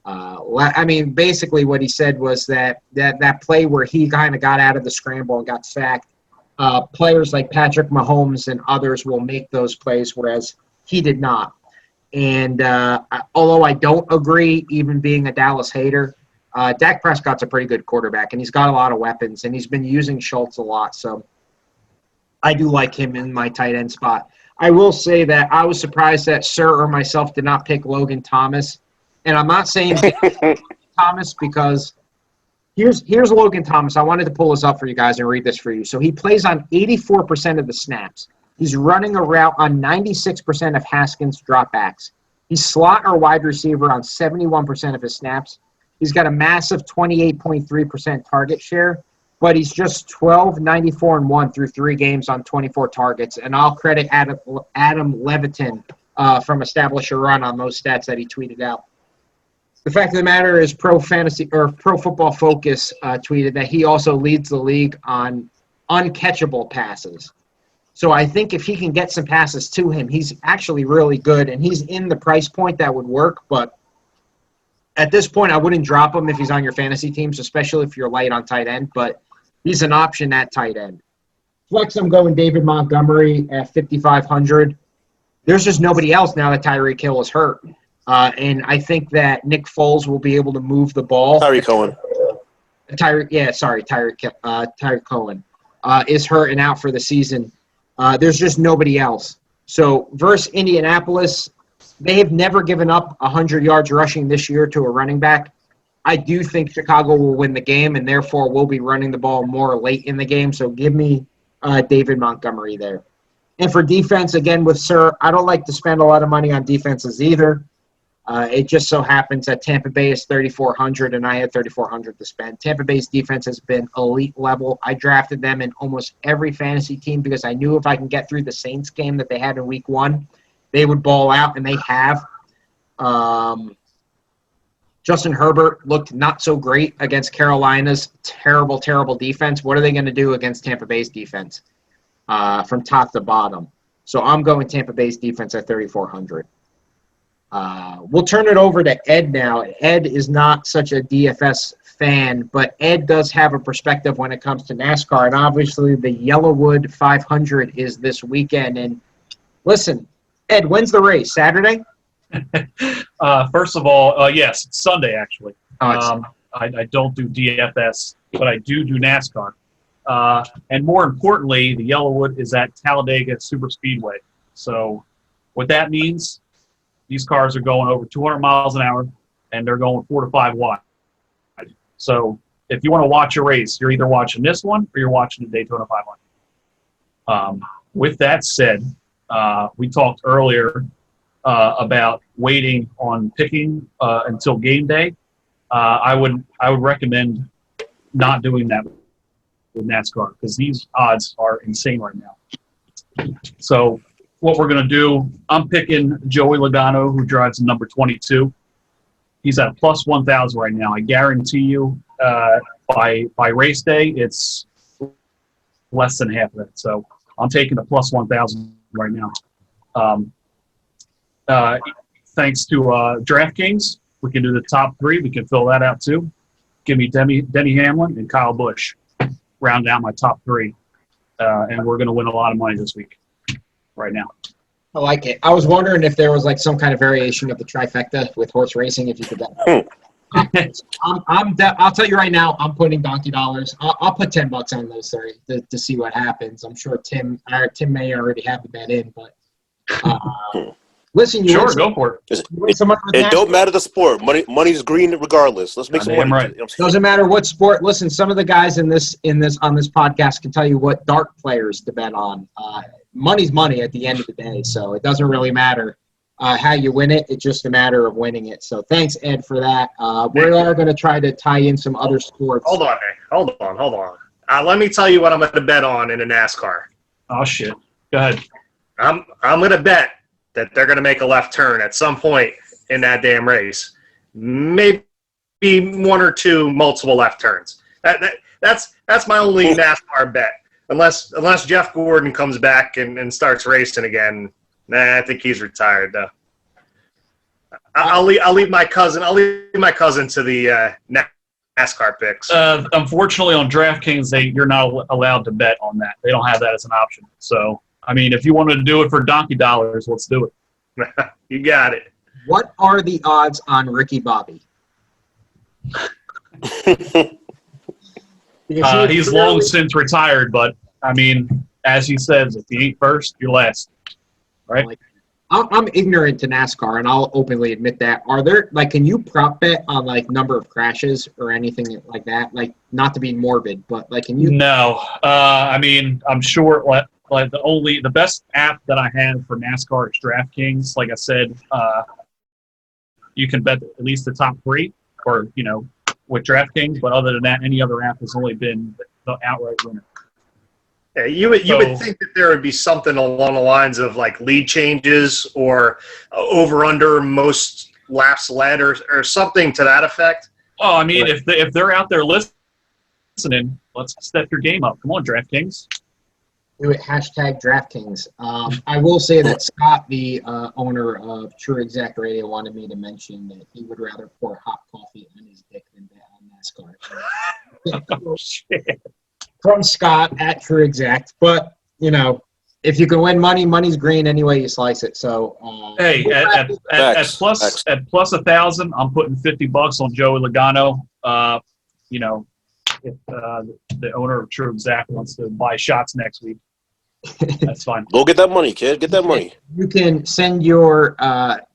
Basically what he said was that play where he kind of got out of the scramble and got sacked, players like Patrick Mahomes and others will make those plays, whereas he did not. And although I don't agree, even being a Dallas hater, Dak Prescott's a pretty good quarterback, and he's got a lot of weapons, and he's been using Schultz a lot, so I do like him in my tight end spot. I will say that I was surprised that Sir or myself did not pick Logan Thomas. And I'm not saying Thomas because here's Logan Thomas. I wanted to pull this up for you guys and read this for you. So he plays on 84% of the snaps. He's running a route on 96% of Haskins' dropbacks. He's slot or wide receiver on 71% of his snaps. He's got a massive 28.3% target share. But he's just 12, 94, and 1 through 3 games on 24 targets. And I'll credit Adam Levitin from Establish a Run on those stats that he tweeted out. The fact of the matter is Pro Football Focus tweeted that he also leads the league on uncatchable passes. So I think if he can get some passes to him, he's actually really good. And he's in the price point that would work. But at this point, I wouldn't drop him if he's on your fantasy teams, especially if you're light on tight end. But he's an option at tight end. Flex, I'm going David Montgomery at 5,500. There's just nobody else now that Tyreek Hill is hurt. And I think that Nick Foles will be able to move the ball. Tyreek Cohen. Tyreek Cohen is hurt and out for the season. There's just nobody else. So versus Indianapolis, they have never given up 100 yards rushing this year to a running back. I do think Chicago will win the game, and therefore will be running the ball more late in the game. So give me David Montgomery there. And for defense, again with Sir, I don't like to spend a lot of money on defenses either. It just so happens that Tampa Bay is 3,400, and I had 3,400 to spend. Tampa Bay's defense has been elite level. I drafted them in almost every fantasy team because I knew if I can get through the Saints game that they had in Week 1, they would ball out, and they have. Justin Herbert looked not so great against Carolina's terrible, terrible defense. What are they going to do against Tampa Bay's defense from top to bottom? So I'm going Tampa Bay's defense at 3,400. We'll turn it over to Ed now. Ed is not such a DFS fan, but Ed does have a perspective when it comes to NASCAR. And obviously the Yellowwood 500 is this weekend. And listen, Ed, when's the race? Saturday? First of all, yes, it's Sunday, actually. Oh, I don't do DFS, but I do NASCAR. And more importantly, the Yellowwood is at Talladega Superspeedway. So what that means, these cars are going over 200 miles an hour, and they're going 4 to 5 wide. So if you want to watch a race, you're either watching this one or you're watching the Daytona 500. With that said, we talked earlier about waiting on picking until game day. I would recommend not doing that with NASCAR because these odds are insane right now. So what we're going to do, I'm picking Joey Logano, who drives the number 22. He's at plus 1,000 right now. I guarantee you by race day, it's less than half of it. So I'm taking the plus 1,000 right now. Thanks to DraftKings, we can do the top 3. We can fill that out too. Give me Denny Hamlin and Kyle Busch. Round out my top 3. And we're going to win a lot of money this week. Right now. I like it. I was wondering if there was like some kind of variation of the trifecta with horse racing, if you could bet. I'll tell you right now, I'm putting donkey dollars. I'll put $10 on those 3 to see what happens. I'm sure Tim may already have the bet in, but listen, sure, go for it. It don't matter the sport. Money's green regardless. Let's make some money. Right. Doesn't matter what sport. Listen, some of the guys on this podcast can tell you what dart players to bet on. Money's money at the end of the day, so it doesn't really matter how you win it. It's just a matter of winning it. So thanks, Ed, for that. We are going to try to tie in some other sports. Hold on. Let me tell you what I'm going to bet on in a NASCAR. Oh, shit. Go ahead. I'm going to bet that they're going to make a left turn at some point in that damn race. Maybe 1 or 2 multiple left turns. That's my only NASCAR bet. Unless Jeff Gordon comes back and starts racing again, I think he's retired though. I'll leave my cousin. I'll leave my cousin to the NASCAR picks. Unfortunately, on DraftKings, you're not allowed to bet on that. They don't have that as an option. So, I mean, if you wanted to do it for donkey dollars, let's do it. You got it. What are the odds on Ricky Bobby? He's long since retired, but I mean, as he says, if you ain't first, you're last, right? I'm ignorant to NASCAR, and I'll openly admit that. Are there can you prop bet on number of crashes or anything like that? Not to be morbid, but can you? No, I mean, I'm sure. The best app that I have for NASCAR is DraftKings. Like I said, you can bet at least the top 3, or with DraftKings. But other than that, any other app has only been the outright winner. Yeah, you would think that there would be something along the lines of lead changes or over under most laps led or something to that effect. Oh, I mean, if they're out there listening, let's step your game up. Come on, DraftKings. Do it. #DraftKings. I will say that Scott, the owner of True Exact Radio, wanted me to mention that he would rather pour hot coffee on his dick than bet on NASCAR. Oh, shit. From Scott at True Exact. But, if you can win money, money's green any way you slice it. So, hey, at plus 1,000, I'm putting $50 on Joey Logano. If the owner of True Exact wants to buy shots next week, that's fine. Go get that money, kid. Get that money. You can send your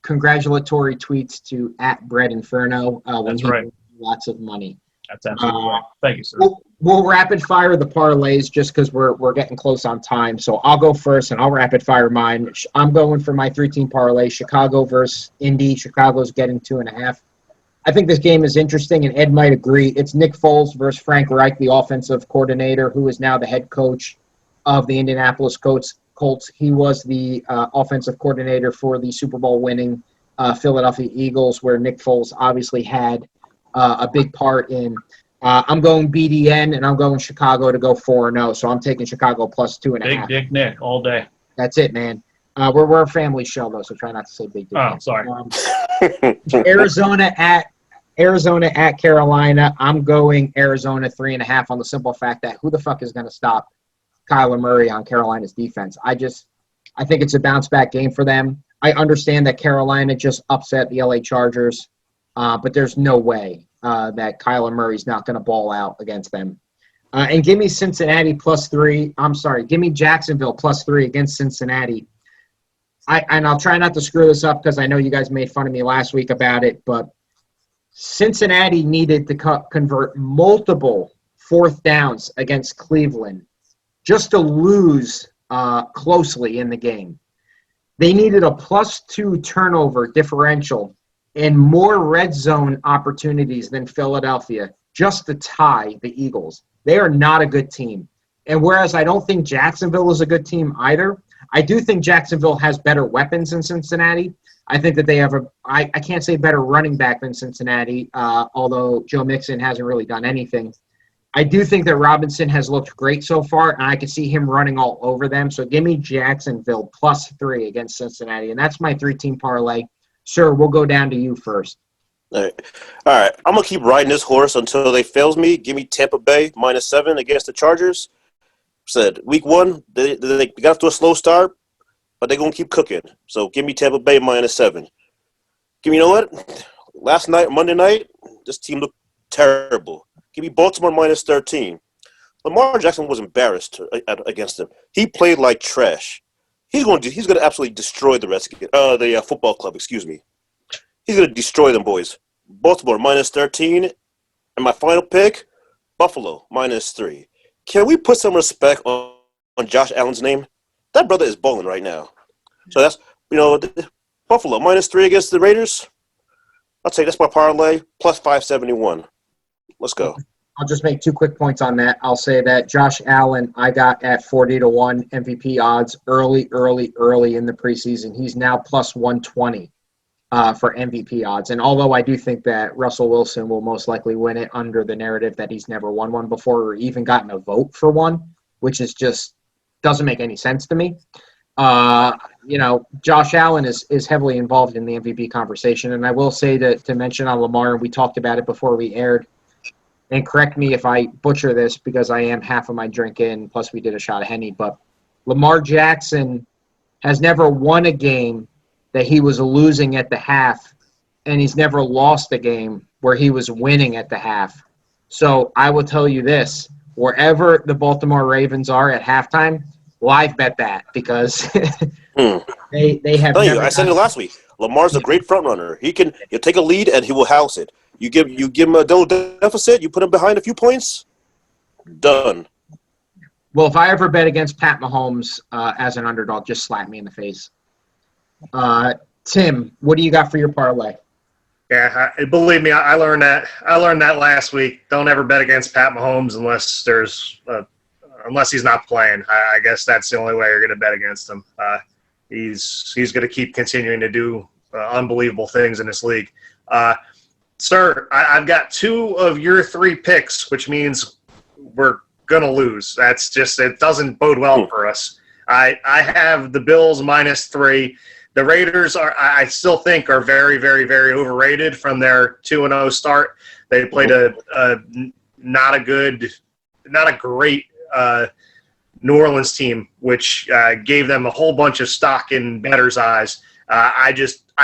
congratulatory tweets to @BreadInferno. That's right. Lots of money. That's absolutely right. Thank you, sir. We'll rapid fire the parlays just because we're getting close on time. So I'll go first and I'll rapid fire mine. I'm going for my 3-team parlay. Chicago versus Indy. Chicago's getting 2.5. I think this game is interesting, and Ed might agree. It's Nick Foles versus Frank Reich, the offensive coordinator, who is now the head coach of the Indianapolis Colts. He was the offensive coordinator for the Super Bowl winning Philadelphia Eagles, where Nick Foles obviously had a big part in. I'm going BDN, and I'm going Chicago to go 4-0, so I'm taking Chicago plus 2.5. Big Dick Nick all day. That's it, man. We're a family show, though, so try not to say big dick. Oh, sorry. Arizona at Carolina. I'm going Arizona 3.5 on the simple fact that who the fuck is going to stop Kyler Murray on Carolina's defense? I think it's a bounce back game for them. I understand that Carolina just upset the LA Chargers, but there's no way that Kyler Murray's not going to ball out against them. And give me Cincinnati plus 3. I'm sorry, give me Jacksonville plus 3 against Cincinnati. I'll try not to screw this up because I know you guys made fun of me last week about it, but Cincinnati needed to convert multiple fourth downs against Cleveland just to lose closely in the game. They needed a +2 turnover differential and more red zone opportunities than Philadelphia just to tie the Eagles. They are not a good team. And whereas I don't think Jacksonville is a good team either, I do think Jacksonville has better weapons than Cincinnati. I think that they have I can't say better running back than Cincinnati, although Joe Mixon hasn't really done anything. I do think that Robinson has looked great so far, and I can see him running all over them. So give me Jacksonville plus 3 against Cincinnati, and that's my 3-team parlay. Sir, we'll go down to you first. All right. I'm going to keep riding this horse until they fails me. Give me Tampa Bay -7 against the Chargers. Said week 1, they got off to a slow start, but they're going to keep cooking. So give me Tampa Bay -7. Give me, you know what? Last night, Monday night, this team looked terrible. Give me Baltimore -13. Lamar Jackson was embarrassed against them. He played like trash. He's going to absolutely destroy the the football club. Excuse me. He's going to destroy them, boys. Baltimore -13, and my final pick, Buffalo -3. Can we put some respect on Josh Allen's name? That brother is balling right now. So that's Buffalo -3 against the Raiders. I'll take that's my parlay plus 571. Let's go. I'll just make 2 quick points on that. I'll say that Josh Allen, I got at 40-1 MVP odds early in the preseason. He's now plus 120 for MVP odds. And although I do think that Russell Wilson will most likely win it under the narrative that he's never won one before or even gotten a vote for one, which is just doesn't make any sense to me. Josh Allen is heavily involved in the MVP conversation. And I will say to mention on Lamar, and we talked about it before we aired, and correct me if I butcher this because I am half of my drink in, plus we did a shot of Henny, but Lamar Jackson has never won a game that he was losing at the half, and he's never lost a game where he was winning at the half. So I will tell you this, wherever the Baltimore Ravens are at halftime, live bet that because they have never I said it last week. Lamar's a great front runner. He'll take a lead and he will house it. You give him a double deficit, you put him behind a few points, done. Well, if I ever bet against Pat Mahomes as an underdog, just slap me in the face. Tim, what do you got for your parlay? Yeah, believe me, I learned that. I learned that last week. Don't ever bet against Pat Mahomes unless he's not playing. I guess that's the only way you're going to bet against him. He's going to keep continuing to do unbelievable things in this league. Sir, I've got 2 of your 3 picks, which means we're going to lose. That's just – it doesn't bode well for us. I have the Bills -3. The Raiders I still think are very, very, very overrated from their 2-0 start. They played not a great New Orleans team, which gave them a whole bunch of stock in bettors' eyes. I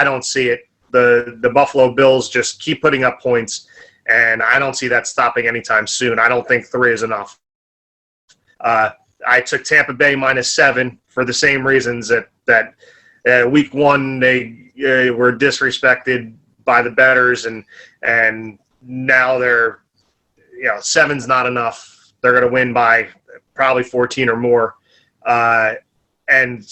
don't see it. The Buffalo Bills just keep putting up points, and I don't see that stopping anytime soon. I don't think 3 is enough. I took Tampa Bay -7 for the same reasons that week 1 they were disrespected by the bettors, and now they're 7's not enough. they're going to win by probably 14 or more. And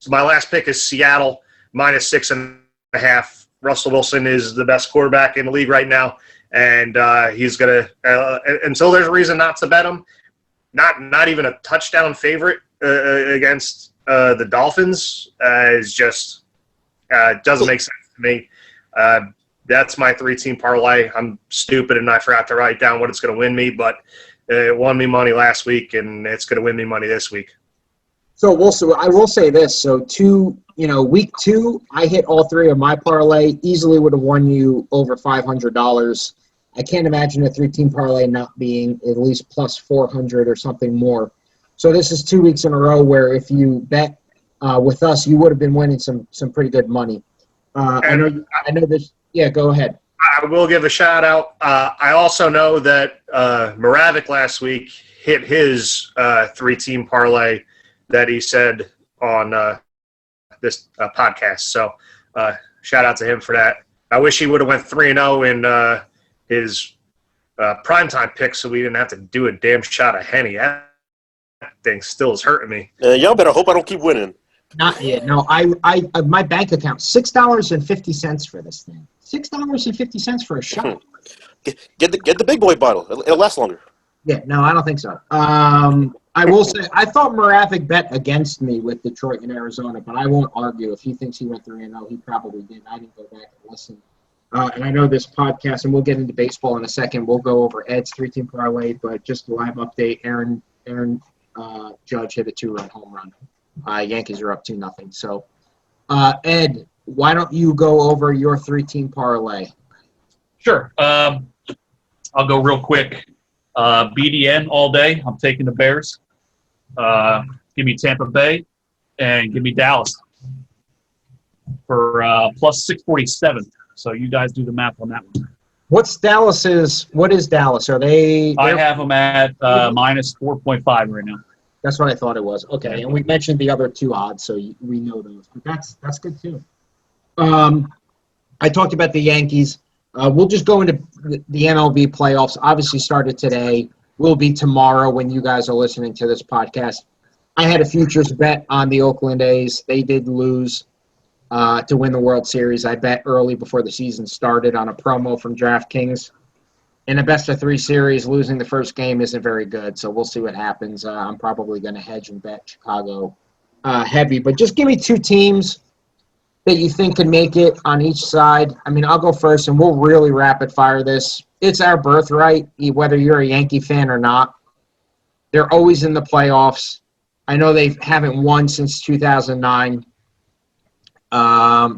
my last pick is Seattle -6.5. Russell Wilson is the best quarterback in the league right now, and he's going to until there's a reason not to bet him. Not even a touchdown favorite against the Dolphins is just doesn't make sense to me. That's my 3-team parlay. I'm stupid and I forgot to write down what it's going to win me, but it won me money last week, and it's going to win me money this week. So I will say this. So week 2, I hit all 3 of my parlay. Easily would have won you over $500. I can't imagine a 3-team parlay not being at least plus 400 or something more. So this is 2 weeks in a row where if you bet with us, you would have been winning some pretty good money. I know this. Yeah, go ahead. I will give a shout out. I also know that Moravik last week hit his 3-team parlay that he said on this podcast. So shout out to him for that. I wish he would have went 3-0 in his primetime pick, so we didn't have to do a damn shot of Henny. That thing still is hurting me. Y'all better hope I don't keep winning. Not yet. No, I my bank account $6.50 for this thing. $6.50 for a shot. Get the big boy bottle. It'll last longer. Yeah, no, I don't think so. I will say I thought Moravik bet against me with Detroit and Arizona, but I won't argue. If he thinks he went 3-0, he probably did. I didn't go back and listen. And I know this podcast, and we'll get into baseball in a second. We'll go over Ed's 3-team parlay, but just a live update. Aaron Judge hit a 2-run home run. Yankees are up 2-0. So, Ed, why don't you go over your 3-team parlay? Sure. I'll go real quick. BDN all day. I'm taking the Bears. Give me Tampa Bay, and give me Dallas for plus 647. So you guys do the math on that one. What is Dallas? Are they? I have them at minus 4.5 right now. That's what I thought it was. Okay, and we mentioned the other 2 odds, so we know those. But that's good too. I talked about the Yankees. We'll just go into the MLB playoffs. Obviously started today. Will be tomorrow when you guys are listening to this podcast. I had a futures bet on the Oakland A's. They did lose to win the World Series. I bet early before the season started on a promo from DraftKings. In a best-of-3 series, losing the first game isn't very good, so we'll see what happens. I'm probably going to hedge and bet Chicago heavy. But just give me 2 teams that you think can make it on each side. I mean, I'll go first, and we'll really rapid-fire this. It's our birthright, whether you're a Yankee fan or not. They're always in the playoffs. I know they haven't won since 2009.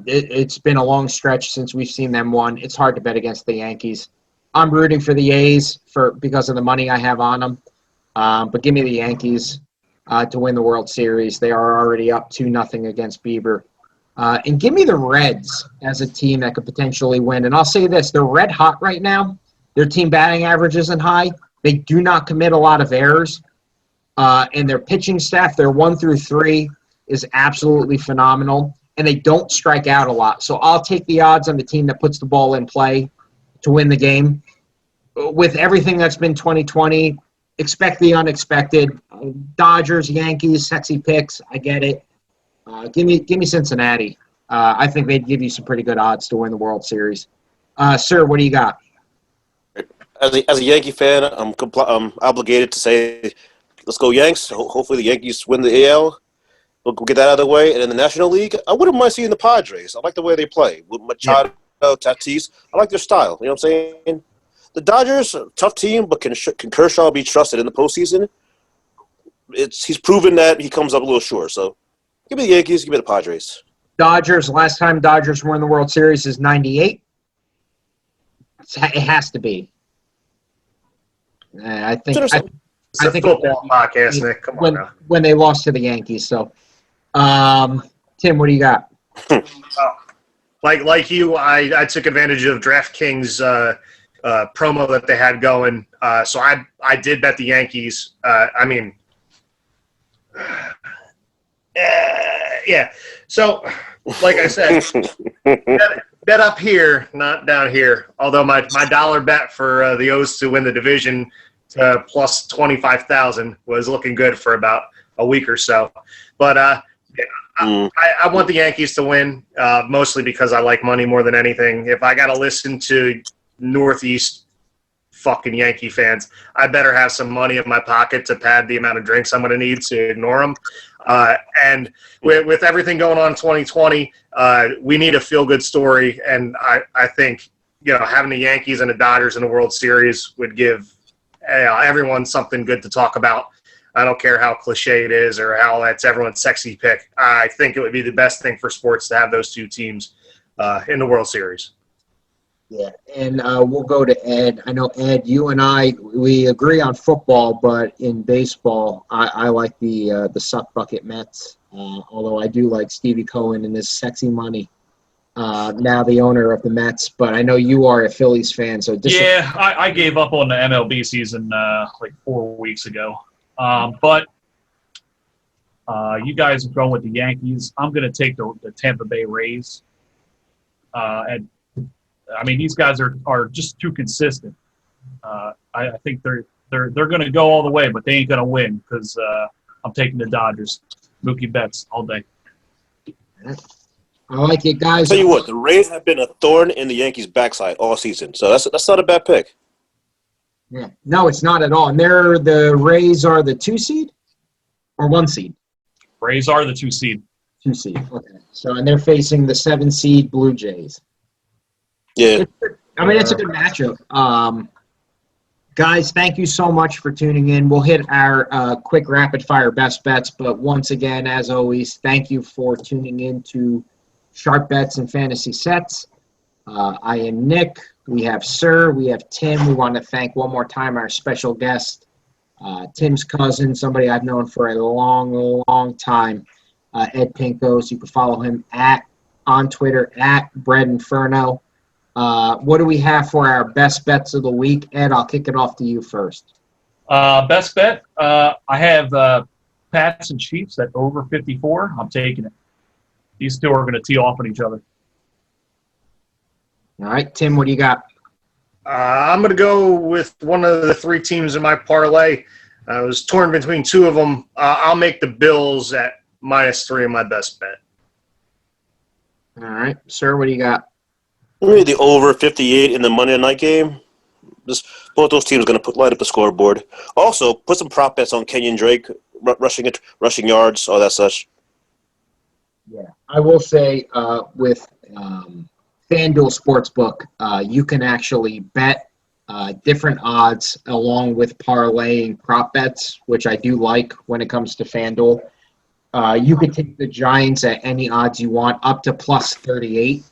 It's been a long stretch since we've seen them win. It's hard to bet against the Yankees. I'm rooting for the A's because of the money I have on them. But give me the Yankees to win the World Series. They are already up 2-0 against Bieber. And give me the Reds as a team that could potentially win. And I'll say this, they're red hot right now. Their team batting average isn't high. They do not commit a lot of errors. And their pitching staff, their 1 through 3, is absolutely phenomenal. And they don't strike out a lot. So I'll take the odds on the team that puts the ball in play to win the game. With everything that's been 2020, expect the unexpected. Dodgers, Yankees, sexy picks. I get it. Give me Cincinnati. I think they'd give you some pretty good odds to win the World Series. Sir, what do you got? As a Yankee fan, I'm obligated to say, let's go Yanks. Hopefully the Yankees win the AL. We'll get that out of the way. And in the National League, I wouldn't mind seeing the Padres. I like the way they play. With Machado, Tatis, I like their style. You know what I'm saying? The Dodgers, tough team, but can Kershaw be trusted in the postseason? He's proven that he comes up a little short. So give me the Yankees, give me the Padres. Dodgers, last time Dodgers won the World Series is 98. It has to be. I think It's a football podcast, Nick. Come on now. When they lost to the Yankees. So, Tim, what do you got? Like you, I took advantage of DraftKings promo that they had going. So I did bet the Yankees. Yeah. So, like I said, bet up here, not down here. Although my dollar bet for the O's to win the division to plus 25,000 was looking good for about a week or so. But I want the Yankees to win, mostly because I like money more than anything. If I got to listen to Northeast fucking Yankee fans, I better have some money in my pocket to pad the amount of drinks I'm going to need to ignore them. And with everything going on in 2020, we need a feel-good story. And I think, having the Yankees and the Dodgers in the World Series would give everyone something good to talk about. I don't care how cliche it is or how that's everyone's sexy pick. I think it would be the best thing for sports to have those two teams in the World Series. Yeah, and we'll go to Ed. I know, Ed, you and I, we agree on football, but in baseball, I like the suck bucket Mets, although I do like Stevie Cohen and his sexy money, now the owner of the Mets. But I know you are a Phillies fan, so yeah, I gave up on the MLB season like 4 weeks ago. But you guys are going with the Yankees. I'm going to take the Tampa Bay Rays. These guys are just too consistent. I think they're going to go all the way, but they ain't going to win because I'm taking the Dodgers. Mookie Betts all day. I like it, guys. Tell you what, the Rays have been a thorn in the Yankees' backside all season, so that's not a bad pick. Yeah. No, it's not at all. And the Rays are the 2 seed or 1 seed? Rays are the 2 seed. 2 seed. Okay. So, and they're facing the 7 seed Blue Jays. Yeah. It's a good matchup. Guys, thank you so much for tuning in. We'll hit our quick rapid-fire best bets, but once again, as always, thank you for tuning in to Sharp Bets and Fantasy Sets. I am Nick. We have Sir. We have Tim. We want to thank one more time our special guest, Tim's cousin, somebody I've known for a long, long time, Ed Pinkos. You can follow him on Twitter at Bread Inferno. What do we have for our best bets of the week? Ed, I'll kick it off to you first. Best bet, I have Pats and Chiefs at over 54. I'm taking it. These two are going to tee off on each other. All right, Tim, what do you got? I'm going to go with one of the 3 teams in my parlay. I was torn between 2 of them. I'll make the Bills at -3 in my best bet. All right, Sir, what do you got? Maybe the over 58 in the Monday night game. Just both those teams are going to light up the scoreboard. Also, put some prop bets on Kenyon Drake, rushing yards, all that such. Yeah, I will say with FanDuel Sportsbook, you can actually bet different odds along with parlaying prop bets, which I do like when it comes to FanDuel. You could take the Giants at any odds you want, up to plus 38.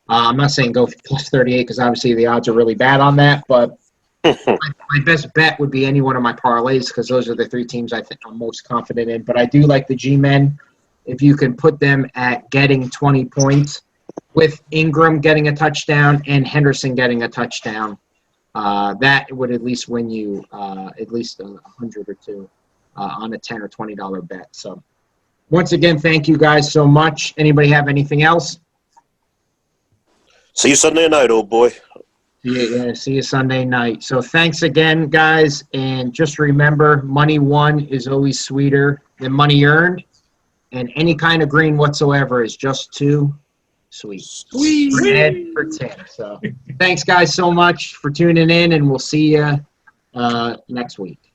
I'm not saying go plus 38 because obviously the odds are really bad on that, but my best bet would be any one of my parlays because those are the 3 teams I think I'm most confident in. But I do like the G-Men. If you can put them at getting 20 points with Ingram getting a touchdown and Henderson getting a touchdown, that would at least win you at least 100 or 2 on a $10 or $20 bet. So once again, thank you guys so much. Anybody have anything else? See you Sunday night, old boy. Yeah, see you Sunday night. So thanks again, guys. And just remember, money won is always sweeter than money earned. And any kind of green whatsoever is just too sweet. Sweet. For Ed, for Tim. So thanks, guys, so much for tuning in, and we'll see you next week.